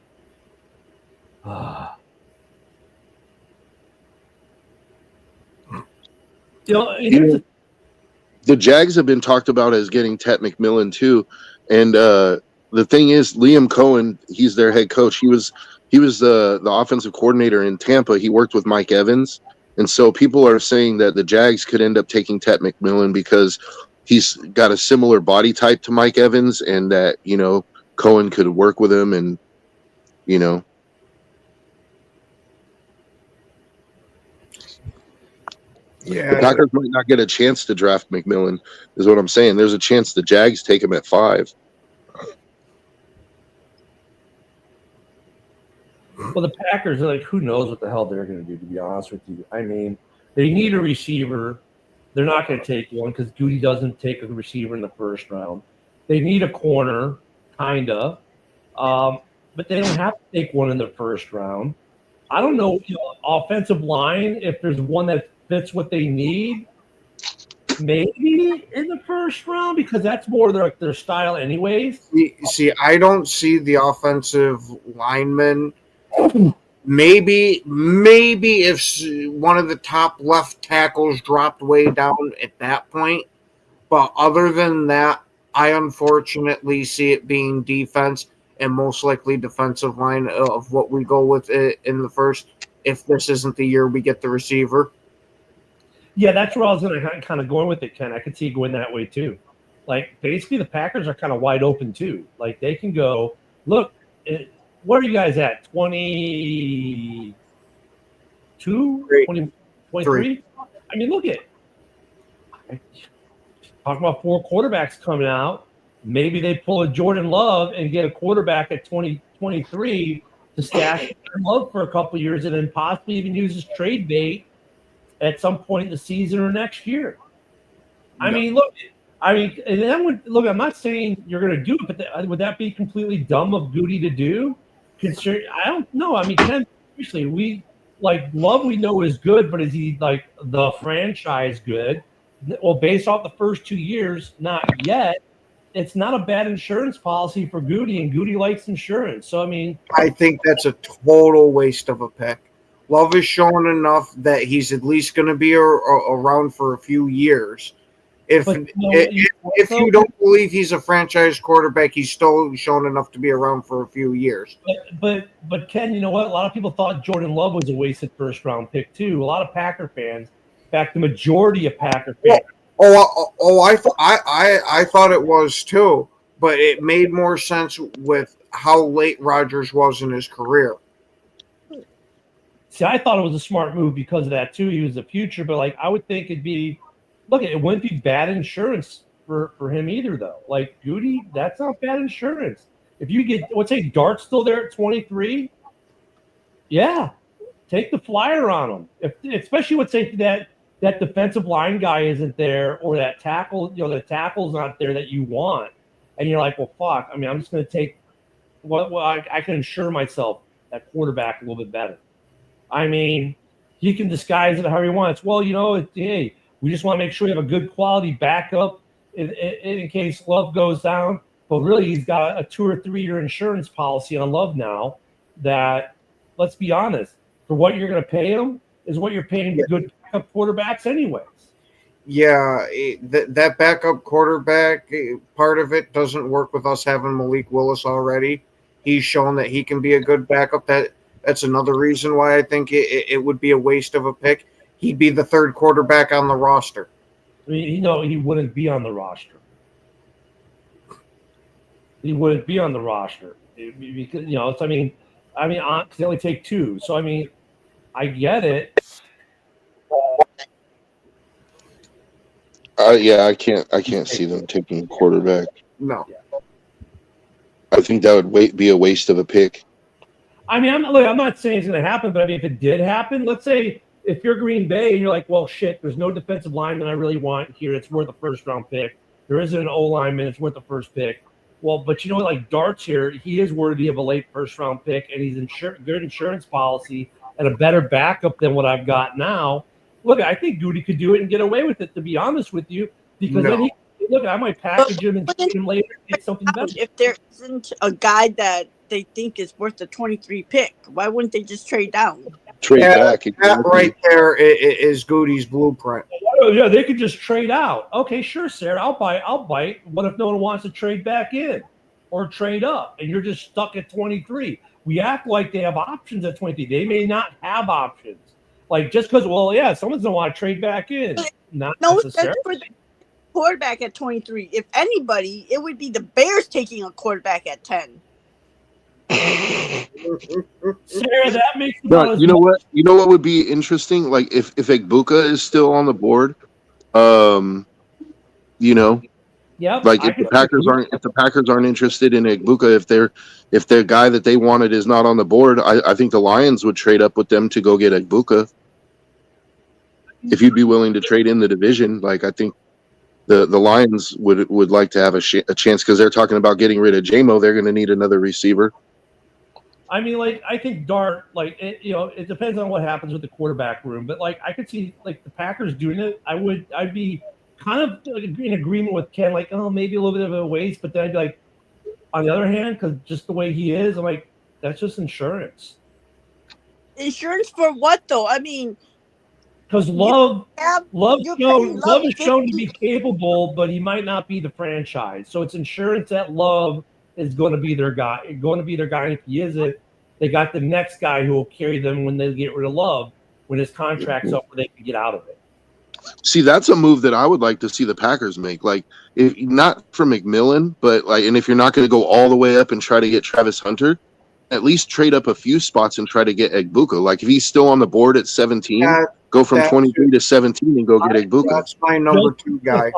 [SPEAKER 7] the Jags have been talked about as getting Tet McMillan too, and the thing is, Liam Cohen, he's their head coach. He was the offensive coordinator in Tampa. He worked with Mike Evans, and so people are saying that the Jags could end up taking Tet McMillan because he's got a similar body type to Mike Evans, and that Cohen could work with him, and
[SPEAKER 6] Yeah,
[SPEAKER 7] the Packers might not get a chance to draft McMillan, is what I'm saying. There's a chance the Jags take him at 5.
[SPEAKER 5] Well, the Packers are like, who knows what the hell they're going to do, to be honest with you. I mean, they need a receiver. They're not going to take one because Goody doesn't take a receiver in the first round. They need a corner, kind of. But they don't have to take one in the first round. I don't know, offensive line, if there's one that fits what they need, maybe in the first round because that's more their style anyways.
[SPEAKER 6] See, I don't see the offensive linemen. Maybe if one of the top left tackles dropped way down at that point. But other than that, I unfortunately see it being defense and most likely defensive line of what we go with in the first, if this isn't the year we get the receiver.
[SPEAKER 5] Yeah, that's where I was going to kind of going with it, Ken. I could see it going that way too. Like, basically, the Packers are kind of wide open too. Like, they can go, look, what are you guys at? 22? 23? I mean, look at talking about 4 quarterbacks coming out. Maybe they pull a Jordan Love and get a quarterback at 2023 to stash Jordan Love for a couple of years and then possibly even use as trade bait at some point in the season or next year. I mean, look, and then I'm not saying you're going to do it, but would that be completely dumb of Goody to do? I don't know. I mean, Ken, seriously, we like Love. We know is good, but is he like the franchise good? Well, based off the first 2 years, not yet. It's not a bad insurance policy for Goody, and Goody likes insurance. So, I mean,
[SPEAKER 6] I think that's a total waste of a pick. Love is showing enough that he's at least going to be around for a few years. If you don't believe he's a franchise quarterback, he's still shown enough to be around for a few years.
[SPEAKER 5] But Ken, you know what? A lot of people thought Jordan Love was a wasted first round pick too. A lot of Packer fans, in fact, the majority of Packer fans.
[SPEAKER 6] I thought it was too, but it made more sense with how late Rodgers was in his career.
[SPEAKER 5] See, I thought it was a smart move because of that too. He was the future, but like I would think it'd be. Look, it wouldn't be bad insurance for him either, though. Like Goody, that's not bad insurance. If you get, let's say, Dart's still there at 23, yeah, take the flyer on him. Especially, let's say that defensive line guy isn't there, or that tackle, the tackle's not there that you want, and you're like, well, fuck. I mean, I'm just going to take what I can insure myself at quarterback a little bit better. I mean, he can disguise it however he wants. Well, hey. We just want to make sure we have a good quality backup in case Love goes down. But really, he's got a 2 or 3 year insurance policy on Love now that, let's be honest, for what you're going to pay him is what you're paying the good backup quarterbacks anyways.
[SPEAKER 6] Yeah, that backup quarterback part of it doesn't work with us having Malik Willis already. He's shown that he can be a good backup. That's another reason why I think it would be a waste of a pick. He'd be the 3rd quarterback on the roster.
[SPEAKER 5] I mean, he wouldn't be on the roster. He wouldn't be on the roster because I mean, because they only take 2. So I mean, I get it.
[SPEAKER 7] Yeah, I can't see them taking a quarterback.
[SPEAKER 6] No,
[SPEAKER 7] I think that would be a waste of a pick.
[SPEAKER 5] I mean, I'm not saying it's going to happen, but I mean, if it did happen, let's say if you're Green Bay and you're like, well, shit, there's no defensive lineman I really want here. It's worth a first-round pick. There isn't an O-lineman. It's worth the first pick. Well, but you know, like Dart's here, he is worthy of a late first-round pick, and he's good insurance policy and a better backup than what I've got now. Look, I think Goody could do it and get away with it, to be honest with you, because then I might package him and trade him later and get something better.
[SPEAKER 4] If there isn't a guy that they think is worth the 23 pick, why wouldn't they just trade down?
[SPEAKER 7] Trade back.
[SPEAKER 6] That right there is Goody's blueprint.
[SPEAKER 5] Yeah, they could just trade out. Okay, sure, Sarah, I'll bite. What if no one wants to trade back in or trade up, and you're just stuck at 23? We act like they have options at 23. They may not have options. Like just because, someone's gonna want to trade back in. Not necessarily.
[SPEAKER 4] That's for the quarterback at 23. If anybody, it would be the Bears taking a quarterback at 10.
[SPEAKER 5] Sarah, that makes
[SPEAKER 7] you know what? You know what would be interesting? Like if Egbuka is still on the board,
[SPEAKER 5] Yep,
[SPEAKER 7] like if the Packers aren't interested in Egbuka, if their guy that they wanted is not on the board, I think the Lions would trade up with them to go get Egbuka. If you'd be willing to trade in the division, like I think the Lions would like to have a chance because they're talking about getting rid of J-Mo. They're going to need another receiver.
[SPEAKER 5] I mean, like I think Dart, like it depends on what happens with the quarterback room, but like I could see like the Packers doing it. I'd be kind of in agreement with Ken, like maybe a little bit of a waste, but then I'd be like, on the other hand, because just the way he is, I'm like, that's just insurance.
[SPEAKER 4] Insurance for what though? I mean,
[SPEAKER 5] because Love is shown to be capable, but he might not be the franchise. So it's insurance that Love is going to be their guy. And if he isn't, they got the next guy who will carry them when they get rid of Love, when his contract's up, where they can get out of it.
[SPEAKER 7] See, that's a move that I would like to see the Packers make. Like, if not for McMillan, but like, and if you're not going to go all the way up and try to get Travis Hunter, at least trade up a few spots and try to get Egbuka. Like, if he's still on the board at 17, go from 23 to 17 and go get Egbuka.
[SPEAKER 6] That's my number 2 guy.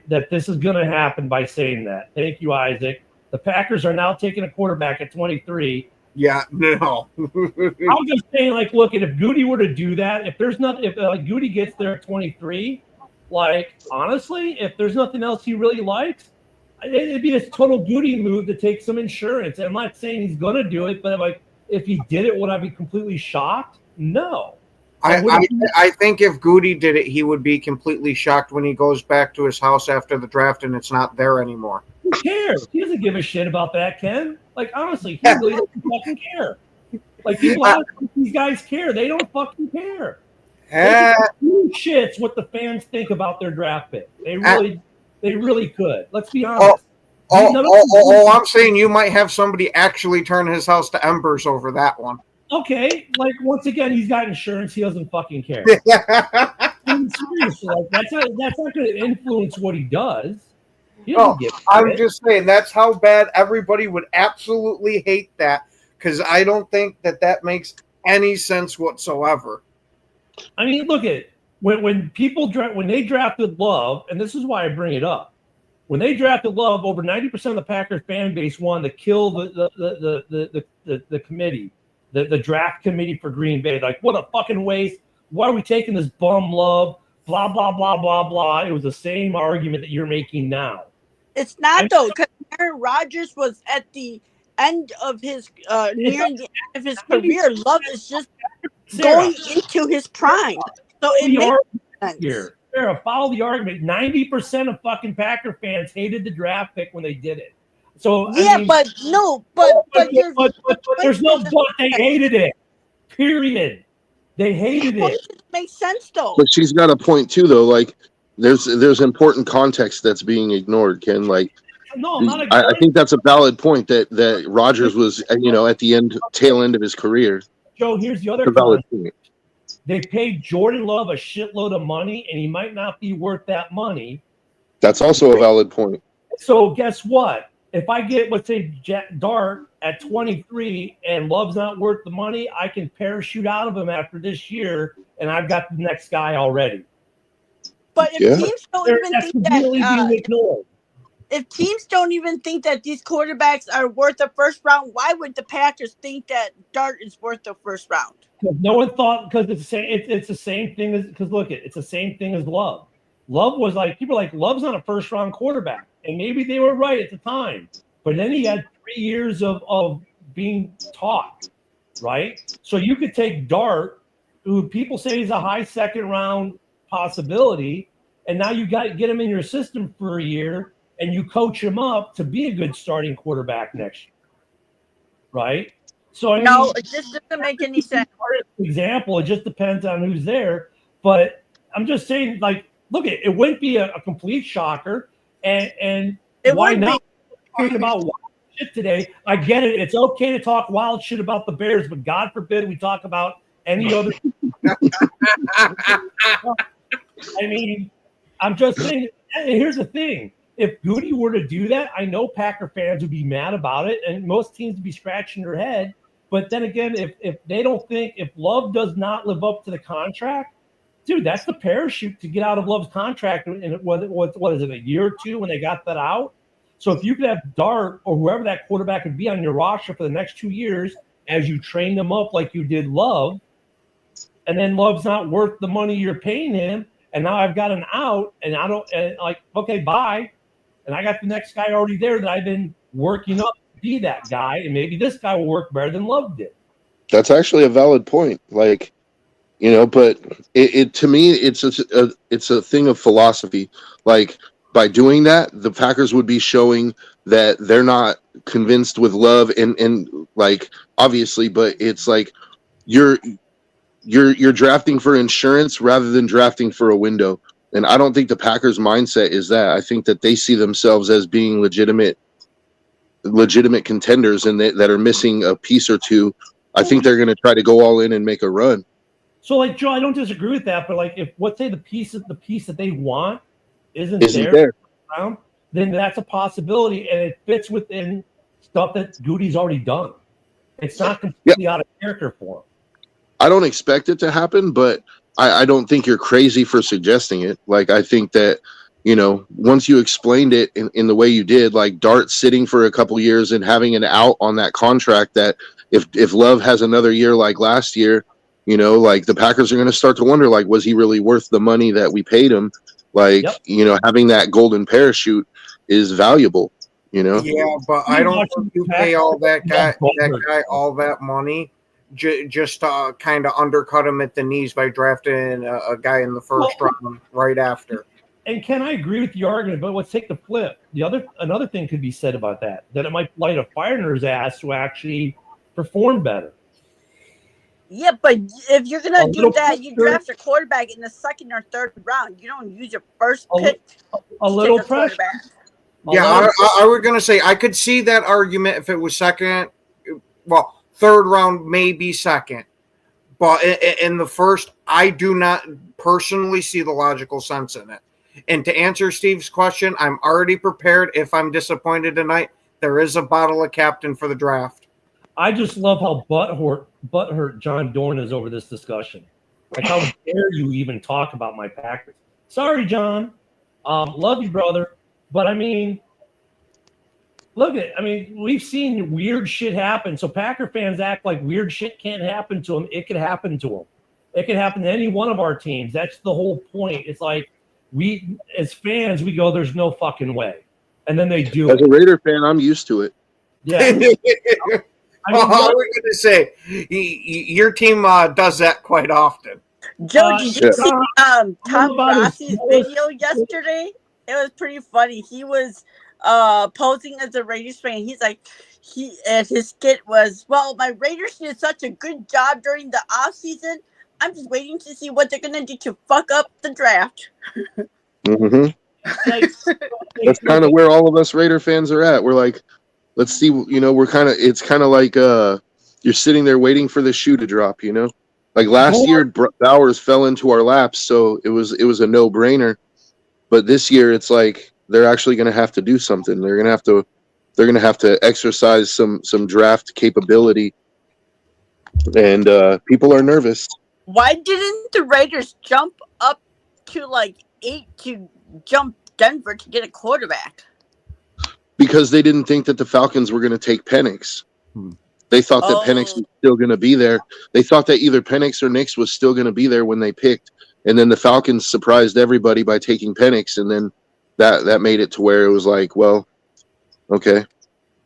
[SPEAKER 5] That this is going to happen by saying that. Thank you, Isaac. The Packers are now taking a quarterback at 23.
[SPEAKER 6] Yeah, no.
[SPEAKER 5] I'm just saying, like, look, if Goody were to do that, if Goody gets there at 23, like, honestly, if there's nothing else he really likes, it'd be a total Goody move to take some insurance. And I'm not saying he's going to do it, but like, if he did it, would I be completely shocked? No.
[SPEAKER 6] I think if Goody did it, he would be completely shocked when he goes back to his house after the draft and it's not there anymore.
[SPEAKER 5] Who cares? He doesn't give a shit about that, Ken. Like, honestly, he really doesn't fucking care. Like, people these guys care. They don't fucking care. Who shits what the fans think about their draft pick? They really could. Let's be honest.
[SPEAKER 6] I'm saying you might have somebody actually turn his house to embers over that one.
[SPEAKER 5] Okay, like once again, he's got insurance. He doesn't fucking care. Seriously, like, that's not going to influence what he does.
[SPEAKER 6] I'm just saying that's how bad everybody would absolutely hate that, because I don't think that makes any sense whatsoever.
[SPEAKER 5] I mean, look at it. When they drafted Love, and this is why I bring it up. When they drafted Love, over 90% of the Packers fan base wanted to kill the committee, the draft committee for Green Bay. Like, what a fucking waste! Why are we taking this bum Love? Blah blah blah blah blah. It was the same argument that you're making now.
[SPEAKER 4] It's not though, because Aaron Rodgers was at the end of his near the end of his career. Love is just going into his prime, so it makes sense.
[SPEAKER 5] Here, Sarah, follow the argument. 90% of fucking Packer fans hated the draft pick when they did it. So
[SPEAKER 4] yeah, but
[SPEAKER 5] there's no but. They hated it. Period. They hated it.
[SPEAKER 4] It makes sense though.
[SPEAKER 7] But she's got a point too, though. Like, there's important context that's being ignored, Ken. Like,
[SPEAKER 5] no, I'm not
[SPEAKER 7] I think that's a valid point that Rodgers was, at the tail end of his career.
[SPEAKER 5] Joe, here's the other valid point. They paid Jordan Love a shitload of money, and he might not be worth that money.
[SPEAKER 7] That's also a valid point.
[SPEAKER 5] So guess what? If I get, let's say, Dart at 23 and Love's not worth the money, I can parachute out of him after this year, and I've got the next guy already.
[SPEAKER 4] But if teams don't even think that, if teams don't even think that these quarterbacks are worth the first round, why would the Packers think that Dart is worth the first round?
[SPEAKER 5] No one thought, because it's the same thing as, because look, it's the same thing as Love. Love was like, people were like, Love's not a first round quarterback. And maybe they were right at the time. But then he had 3 years of being taught, right? So you could take Dart, who people say he's a high second round possibility, and now you got to get him in your system for a year, and you coach him up to be a good starting quarterback next year, right? So I
[SPEAKER 4] No,
[SPEAKER 5] mean,
[SPEAKER 4] it just doesn't make any sense.
[SPEAKER 5] Example, it just depends on who's there. But I'm just saying, like, look, it wouldn't be a complete shocker, and
[SPEAKER 4] It
[SPEAKER 5] why
[SPEAKER 4] would be.
[SPEAKER 5] not talking about wild shit today? I get it; it's okay to talk wild shit about the Bears, but God forbid we talk about any other. I mean, I'm just saying. And here's the thing: if Goody were to do that, I know Packer fans would be mad about it, and most teams would be scratching their head. But then again, if they don't think, if Love does not live up to the contract, dude, that's the parachute to get out of Love's contract. And what is it, a year or two when they got that out? So if you could have Dart or whoever that quarterback would be on your roster for the next 2 years as you train them up like you did Love, and then Love's not worth the money you're paying him, and now I've got an out, and I don't, and like, okay, bye. And I got the next guy already there that I've been working up to be that guy, and maybe this guy will work better than Love did.
[SPEAKER 7] That's actually a valid point. Like, you know, but it to me, it's a thing of philosophy. Like, by doing that, the Packers would be showing that they're not convinced with Love, and like, obviously, but it's like you're drafting for insurance rather than drafting for a window. And I don't think the Packers mindset is that. I think that they see themselves as being legitimate contenders, and that are missing a piece or two. I think they're going to try to go all in and make a run.
[SPEAKER 5] So, like, Joe, I don't disagree with that, but like, if let's say the piece that they want isn't there, then that's a possibility, and it fits within stuff that Goody's already done. It's not completely out of character for him.
[SPEAKER 7] I don't expect it to happen, but I don't think you're crazy for suggesting it. Like, I think that, you know, once you explained it in the way you did, like Dart sitting for a couple years and having an out on that contract, that if Love has another year like last year, you know, like the Packers are going to start to wonder, like, was he really worth the money that we paid him? Like, you know, having that golden parachute is valuable, you know?
[SPEAKER 6] Yeah, but I don't think you pay all that guy all that money just to kind of undercut him at the knees by drafting a guy in the first round right after.
[SPEAKER 5] And Ken, I agree with the argument, but let's take the flip. Another thing could be said about that it might light a fire in his ass to actually perform better.
[SPEAKER 4] Yeah, but if you're gonna do that, you draft a quarterback in the second or third round. You don't use your first pick.
[SPEAKER 5] A little pressure.
[SPEAKER 6] Yeah, I was gonna say I could see that argument if it was second. Well, third round, maybe second, but in the first, I do not personally see the logical sense in it. And to answer Steve's question, I'm already prepared. If I'm disappointed tonight, there is a bottle of Captain for the draft.
[SPEAKER 5] I just love how butthurt John Dorn is over this discussion. Like, how dare you even talk about my Packers? Sorry, John. Love you, brother. But I mean, we've seen weird shit happen. So Packer fans act like weird shit can't happen to them. It could happen to them. It could happen to any one of our teams. That's the whole point. It's like, we, as fans, we go, there's no fucking way. And then they do.
[SPEAKER 7] As a Raider fan, I'm used to it.
[SPEAKER 5] Yeah.
[SPEAKER 6] I was going to say, your team does that quite often.
[SPEAKER 4] Joe, did you see Tom Rossi's video yesterday? It was pretty funny. He was posing as a Raiders fan. He's like, his skit was, well, my Raiders did such a good job during the offseason. I'm just waiting to see what they're going to do to fuck up the draft.
[SPEAKER 7] Mm-hmm. That's kind of where all of us Raider fans are at. We're like, let's see, you know, it's kind of like you're sitting there waiting for the shoe to drop, you know? Like last year, Bowers fell into our laps, so it was a no-brainer. But this year, it's like they're actually going to have to do something. They're going to have to exercise some draft capability, and people are nervous.
[SPEAKER 4] Why didn't the Raiders jump up to like 8 to jump Denver to get a quarterback?
[SPEAKER 7] because they didn't think that the Falcons were going to take Penix. They thought that Penix was still going to be there. They thought that either Penix or Nix was still going to be there when they picked. And then the Falcons surprised everybody by taking Penix. And then that made it to where it was like, well, okay.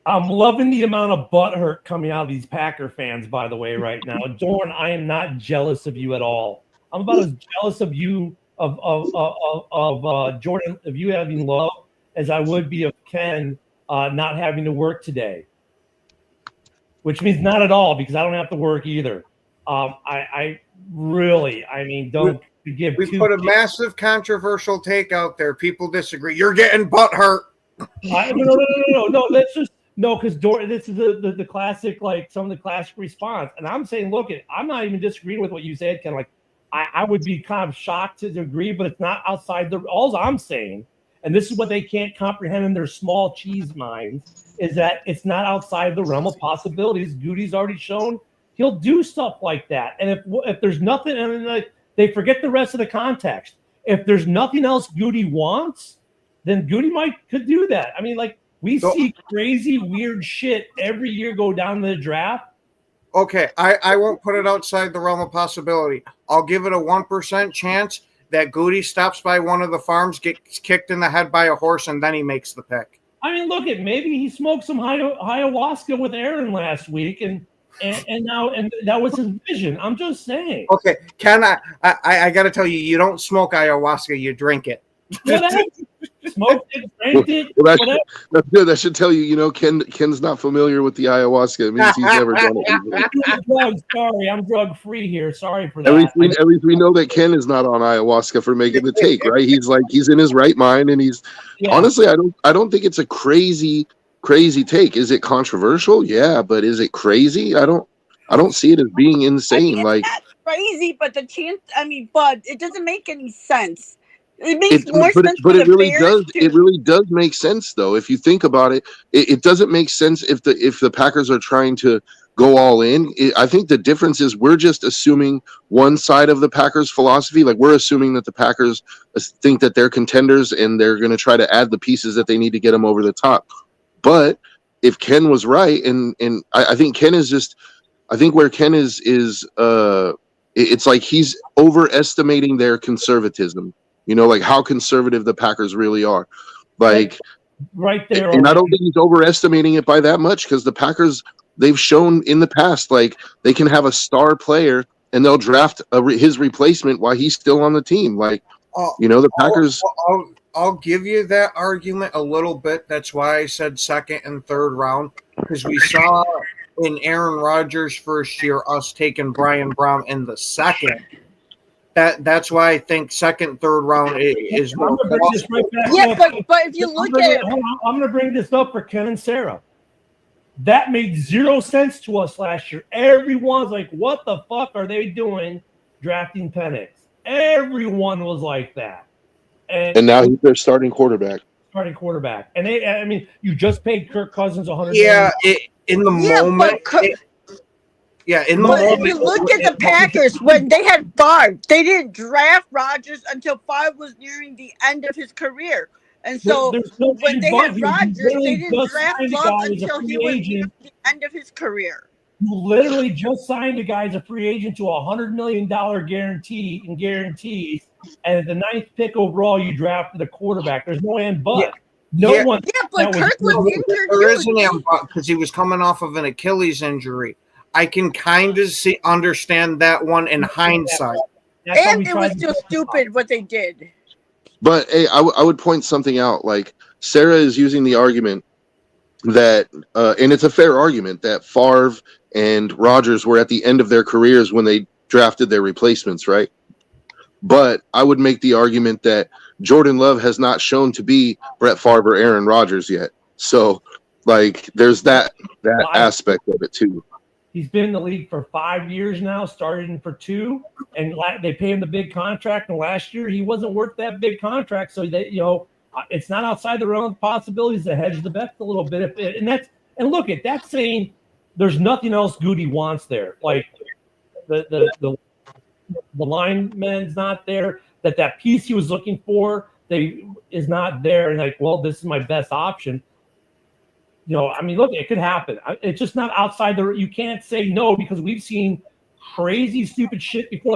[SPEAKER 5] I'm loving the amount of butthurt coming out of these Packer fans, by the way, right now. Dorn, I am not jealous of you at all. I'm about as jealous of you, of Jordan, of you having love, as I would be of Ken not having to work today. Which means not at all, because I don't have to work either. I mean, don't give.
[SPEAKER 6] We put a massive controversial take out there. People disagree. You're getting butthurt.
[SPEAKER 5] No. Let's just because this is the classic, like some of the classic response. And I'm saying, look, I'm not even disagreeing with what you said, Ken. Like, I would be kind of shocked to agree, but it's not outside the. All I'm saying, and this is what they can't comprehend in their small cheese minds, is that it's not outside the realm of possibilities. Goody's already shown he'll do stuff like that. And if there's nothing, and like they forget the rest of the context. If there's nothing else Goody wants, then Goody could do that. I mean, like we see crazy, weird shit every year go down to the draft.
[SPEAKER 6] Okay, I won't put it outside the realm of possibility. I'll give it a 1% chance that Goody stops by one of the farms, gets kicked in the head by a horse, and then he makes the pick.
[SPEAKER 5] I mean, look at maybe he smoked some ayahuasca with Aaron last week, and that was his vision. I'm just saying.
[SPEAKER 6] Okay, Ken, I got to tell you, you don't smoke ayahuasca, you drink it.
[SPEAKER 5] Smoked it, drank it.
[SPEAKER 7] Well, that's good. That should tell you, Ken's not familiar with the ayahuasca. It means he's never done it.
[SPEAKER 5] Sorry, I'm drug free here. Sorry for that.
[SPEAKER 7] At least we know that Ken is not on ayahuasca for making the take, right? He's in his right mind, and honestly, I don't think it's a crazy take. Is it controversial? Yeah, but is it crazy? I don't see it as being insane.
[SPEAKER 4] It's not crazy, but but it doesn't make any sense. It makes more sense,
[SPEAKER 7] but it really does. It really does make sense, though. If you think about it, it doesn't make sense if the Packers are trying to go all in. I think the difference is we're just assuming one side of the Packers' philosophy. Like we're assuming that the Packers think that they're contenders and they're going to try to add the pieces that they need to get them over the top. But if Ken was right, and I think Ken is just, I think where Ken is it's like he's overestimating their conservatism. Like how conservative the Packers really are. Like
[SPEAKER 5] right there.
[SPEAKER 7] And I don't think he's overestimating it by that much, because the Packers, they've shown in the past, like they can have a star player and they'll draft his replacement while he's still on the team. Like, the Packers.
[SPEAKER 6] I'll give you that argument a little bit. That's why I said second and third round, because we saw in Aaron Rodgers' first year us taking Brian Brown in the second. That's why I think second, third round is more.
[SPEAKER 4] But if you look at it,
[SPEAKER 5] I'm going to bring this up for Ken and Sarah. That made zero sense to us last year. Everyone's like, "What the fuck are they doing, drafting Penix?" Everyone was like that.
[SPEAKER 7] And now he's their starting quarterback.
[SPEAKER 5] And you just paid Kirk Cousins $100
[SPEAKER 6] million. In the moment.
[SPEAKER 4] If you look at the Packers, when they had Favre, they didn't draft Rodgers until Favre was nearing the end of his career. And so when they had Rodgers, they didn't draft Love until he was near the end of his career.
[SPEAKER 5] You literally just signed a guy as a free agent to $100 million guarantee in guarantees, and at the 9th pick overall, you drafted a quarterback. There's no and but. One.
[SPEAKER 4] Yeah, but Kirk was injured.
[SPEAKER 6] There is an and but because he was coming off of an Achilles injury. I can kind of understand that one in hindsight.
[SPEAKER 4] And it was still stupid what they did.
[SPEAKER 7] But hey, I would point something out. Like Sarah is using the argument that, and it's a fair argument, that Favre and Rodgers were at the end of their careers when they drafted their replacements, right? But I would make the argument that Jordan Love has not shown to be Brett Favre or Aaron Rodgers yet. So, like, there's that aspect of it too.
[SPEAKER 5] He's been in the league for 5 years now, started in for 2, and they pay him the big contract. And last year, he wasn't worth that big contract. So it's not outside the realm of possibilities to hedge the bets a little bit. And look at that saying there's nothing else Goody wants there. Like the lineman's not there. That piece he was looking for is not there. And like, well, this is my best option. I mean, look, it could happen. It's just not outside the. You can't say no because we've seen crazy, stupid shit before.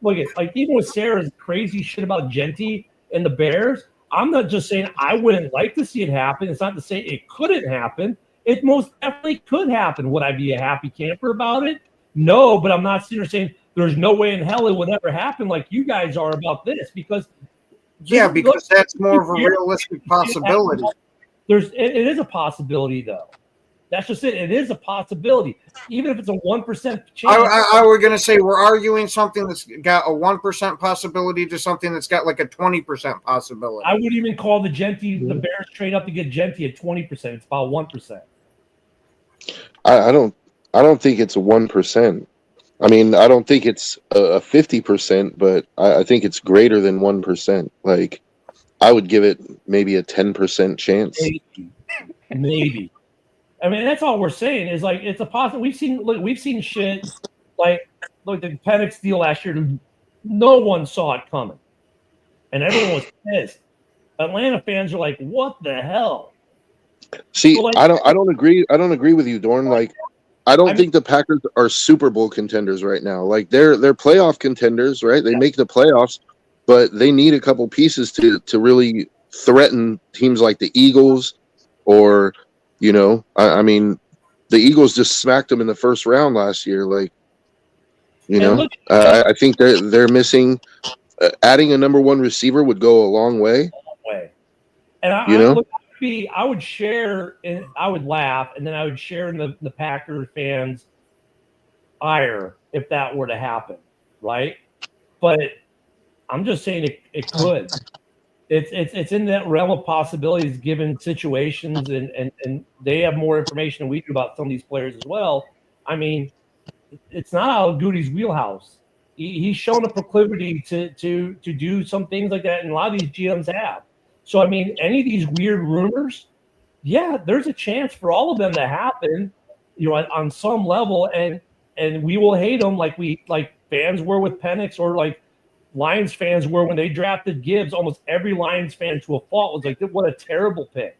[SPEAKER 5] Like even with Sarah's crazy shit about Genty and the Bears. I'm not just saying I wouldn't like to see it happen. It's not to say it couldn't happen. It most definitely could happen. Would I be a happy camper about it? No, but I'm not sitting there saying there's no way in hell it would ever happen like you guys are about this because
[SPEAKER 6] that's more of a realistic possibility.
[SPEAKER 5] It is a possibility though. That's just it. It is a possibility, even if it's a 1% chance.
[SPEAKER 6] I were gonna say we're arguing something that's got a 1% possibility to something that's got like a 20% possibility.
[SPEAKER 5] I wouldn't even call the Bears trade up to get Genty at 20%. It's about 1%.
[SPEAKER 7] I don't think it's a 1%. I mean, I don't think it's a 50%, but I think it's greater than 1%. Like, I would give it maybe a 10% chance.
[SPEAKER 5] Maybe. I mean, that's all we're saying is like it's a possible. We've seen shit like the Penix deal last year. No one saw it coming, and everyone was pissed. Atlanta fans are like, "What the hell?"
[SPEAKER 7] See, so I don't agree. I don't agree with you, Dorn. Like, I don't think the Packers are Super Bowl contenders right now. Like, they're playoff contenders, right? They make the playoffs, but they need a couple pieces to really threaten teams like the Eagles or. I mean, the Eagles just smacked them in the first round last year. Like, I think they're missing. Adding a number one receiver would go a long way.
[SPEAKER 5] And I would share, and I would laugh, and then I would share in the Packers fans' ire if that were to happen, right? But I'm just saying it could. It's in that realm of possibilities given situations, and they have more information than we do about some of these players as well. I mean, it's not out of Goody's wheelhouse. He's shown a proclivity to do some things like that, and a lot of these GMs have. So, I mean, any of these weird rumors, yeah, there's a chance for all of them to happen, on some level, and we will hate them like fans were with Penix or like Lions fans were when they drafted Gibbs. Almost every Lions fan to a fault was like, what a terrible pick.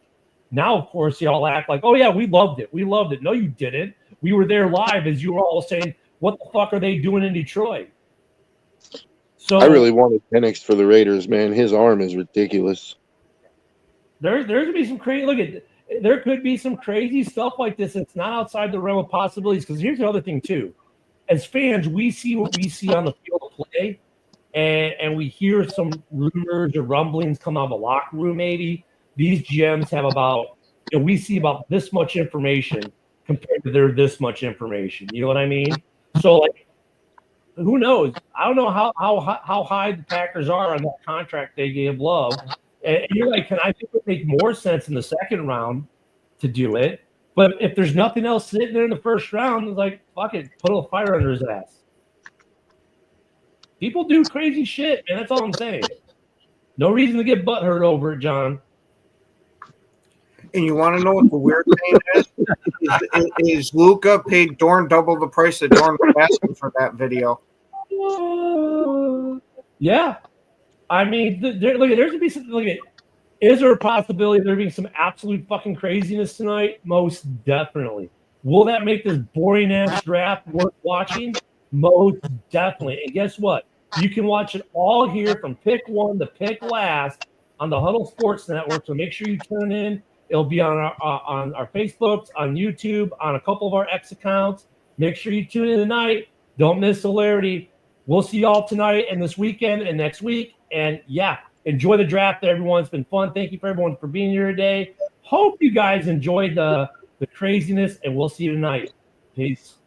[SPEAKER 5] Now, of course, y'all act like, oh, yeah, we loved it. We loved it. No, you didn't. We were there live as you were all saying, what the fuck are they doing in Detroit? So
[SPEAKER 7] I really wanted Penix for the Raiders, man. His arm is ridiculous.
[SPEAKER 5] There's going to be some crazy – there could be some crazy stuff like this. It's not outside the realm of possibilities because here's the other thing, too. As fans, we see what we see on the field of play. And we hear some rumors or rumblings come out of the locker room, maybe. These GMs have about, we see about this much information compared to their this much information. You know what I mean? So, like, who knows? I don't know how high the Packers are on that contract they gave Love. And you're like, I think it would make more sense in the second round to do it. But if there's nothing else sitting there in the first round, it's like, fuck it, put a fire under his ass. People do crazy shit, and that's all I'm saying. No reason to get butthurt over it, John.
[SPEAKER 6] And you want to know what the weird thing is Luca paid Dorn double the price that Dorn was asking for that video.
[SPEAKER 5] Yeah. I mean, there's going to be something. Is there a possibility of there being some absolute fucking craziness tonight? Most definitely. Will that make this boring-ass draft worth watching? Most definitely. And guess what? You can watch it all here from pick one to pick last on the Huddle Sports Network. So make sure you tune in. It'll be on our Facebooks, on YouTube, on a couple of our X accounts. Make sure you tune in tonight. Don't miss hilarity. We'll see y'all tonight and this weekend and next week. And yeah, enjoy the draft, everyone. It's been fun. Thank you for everyone for being here today. Hope you guys enjoyed the craziness, and we'll see you tonight. Peace.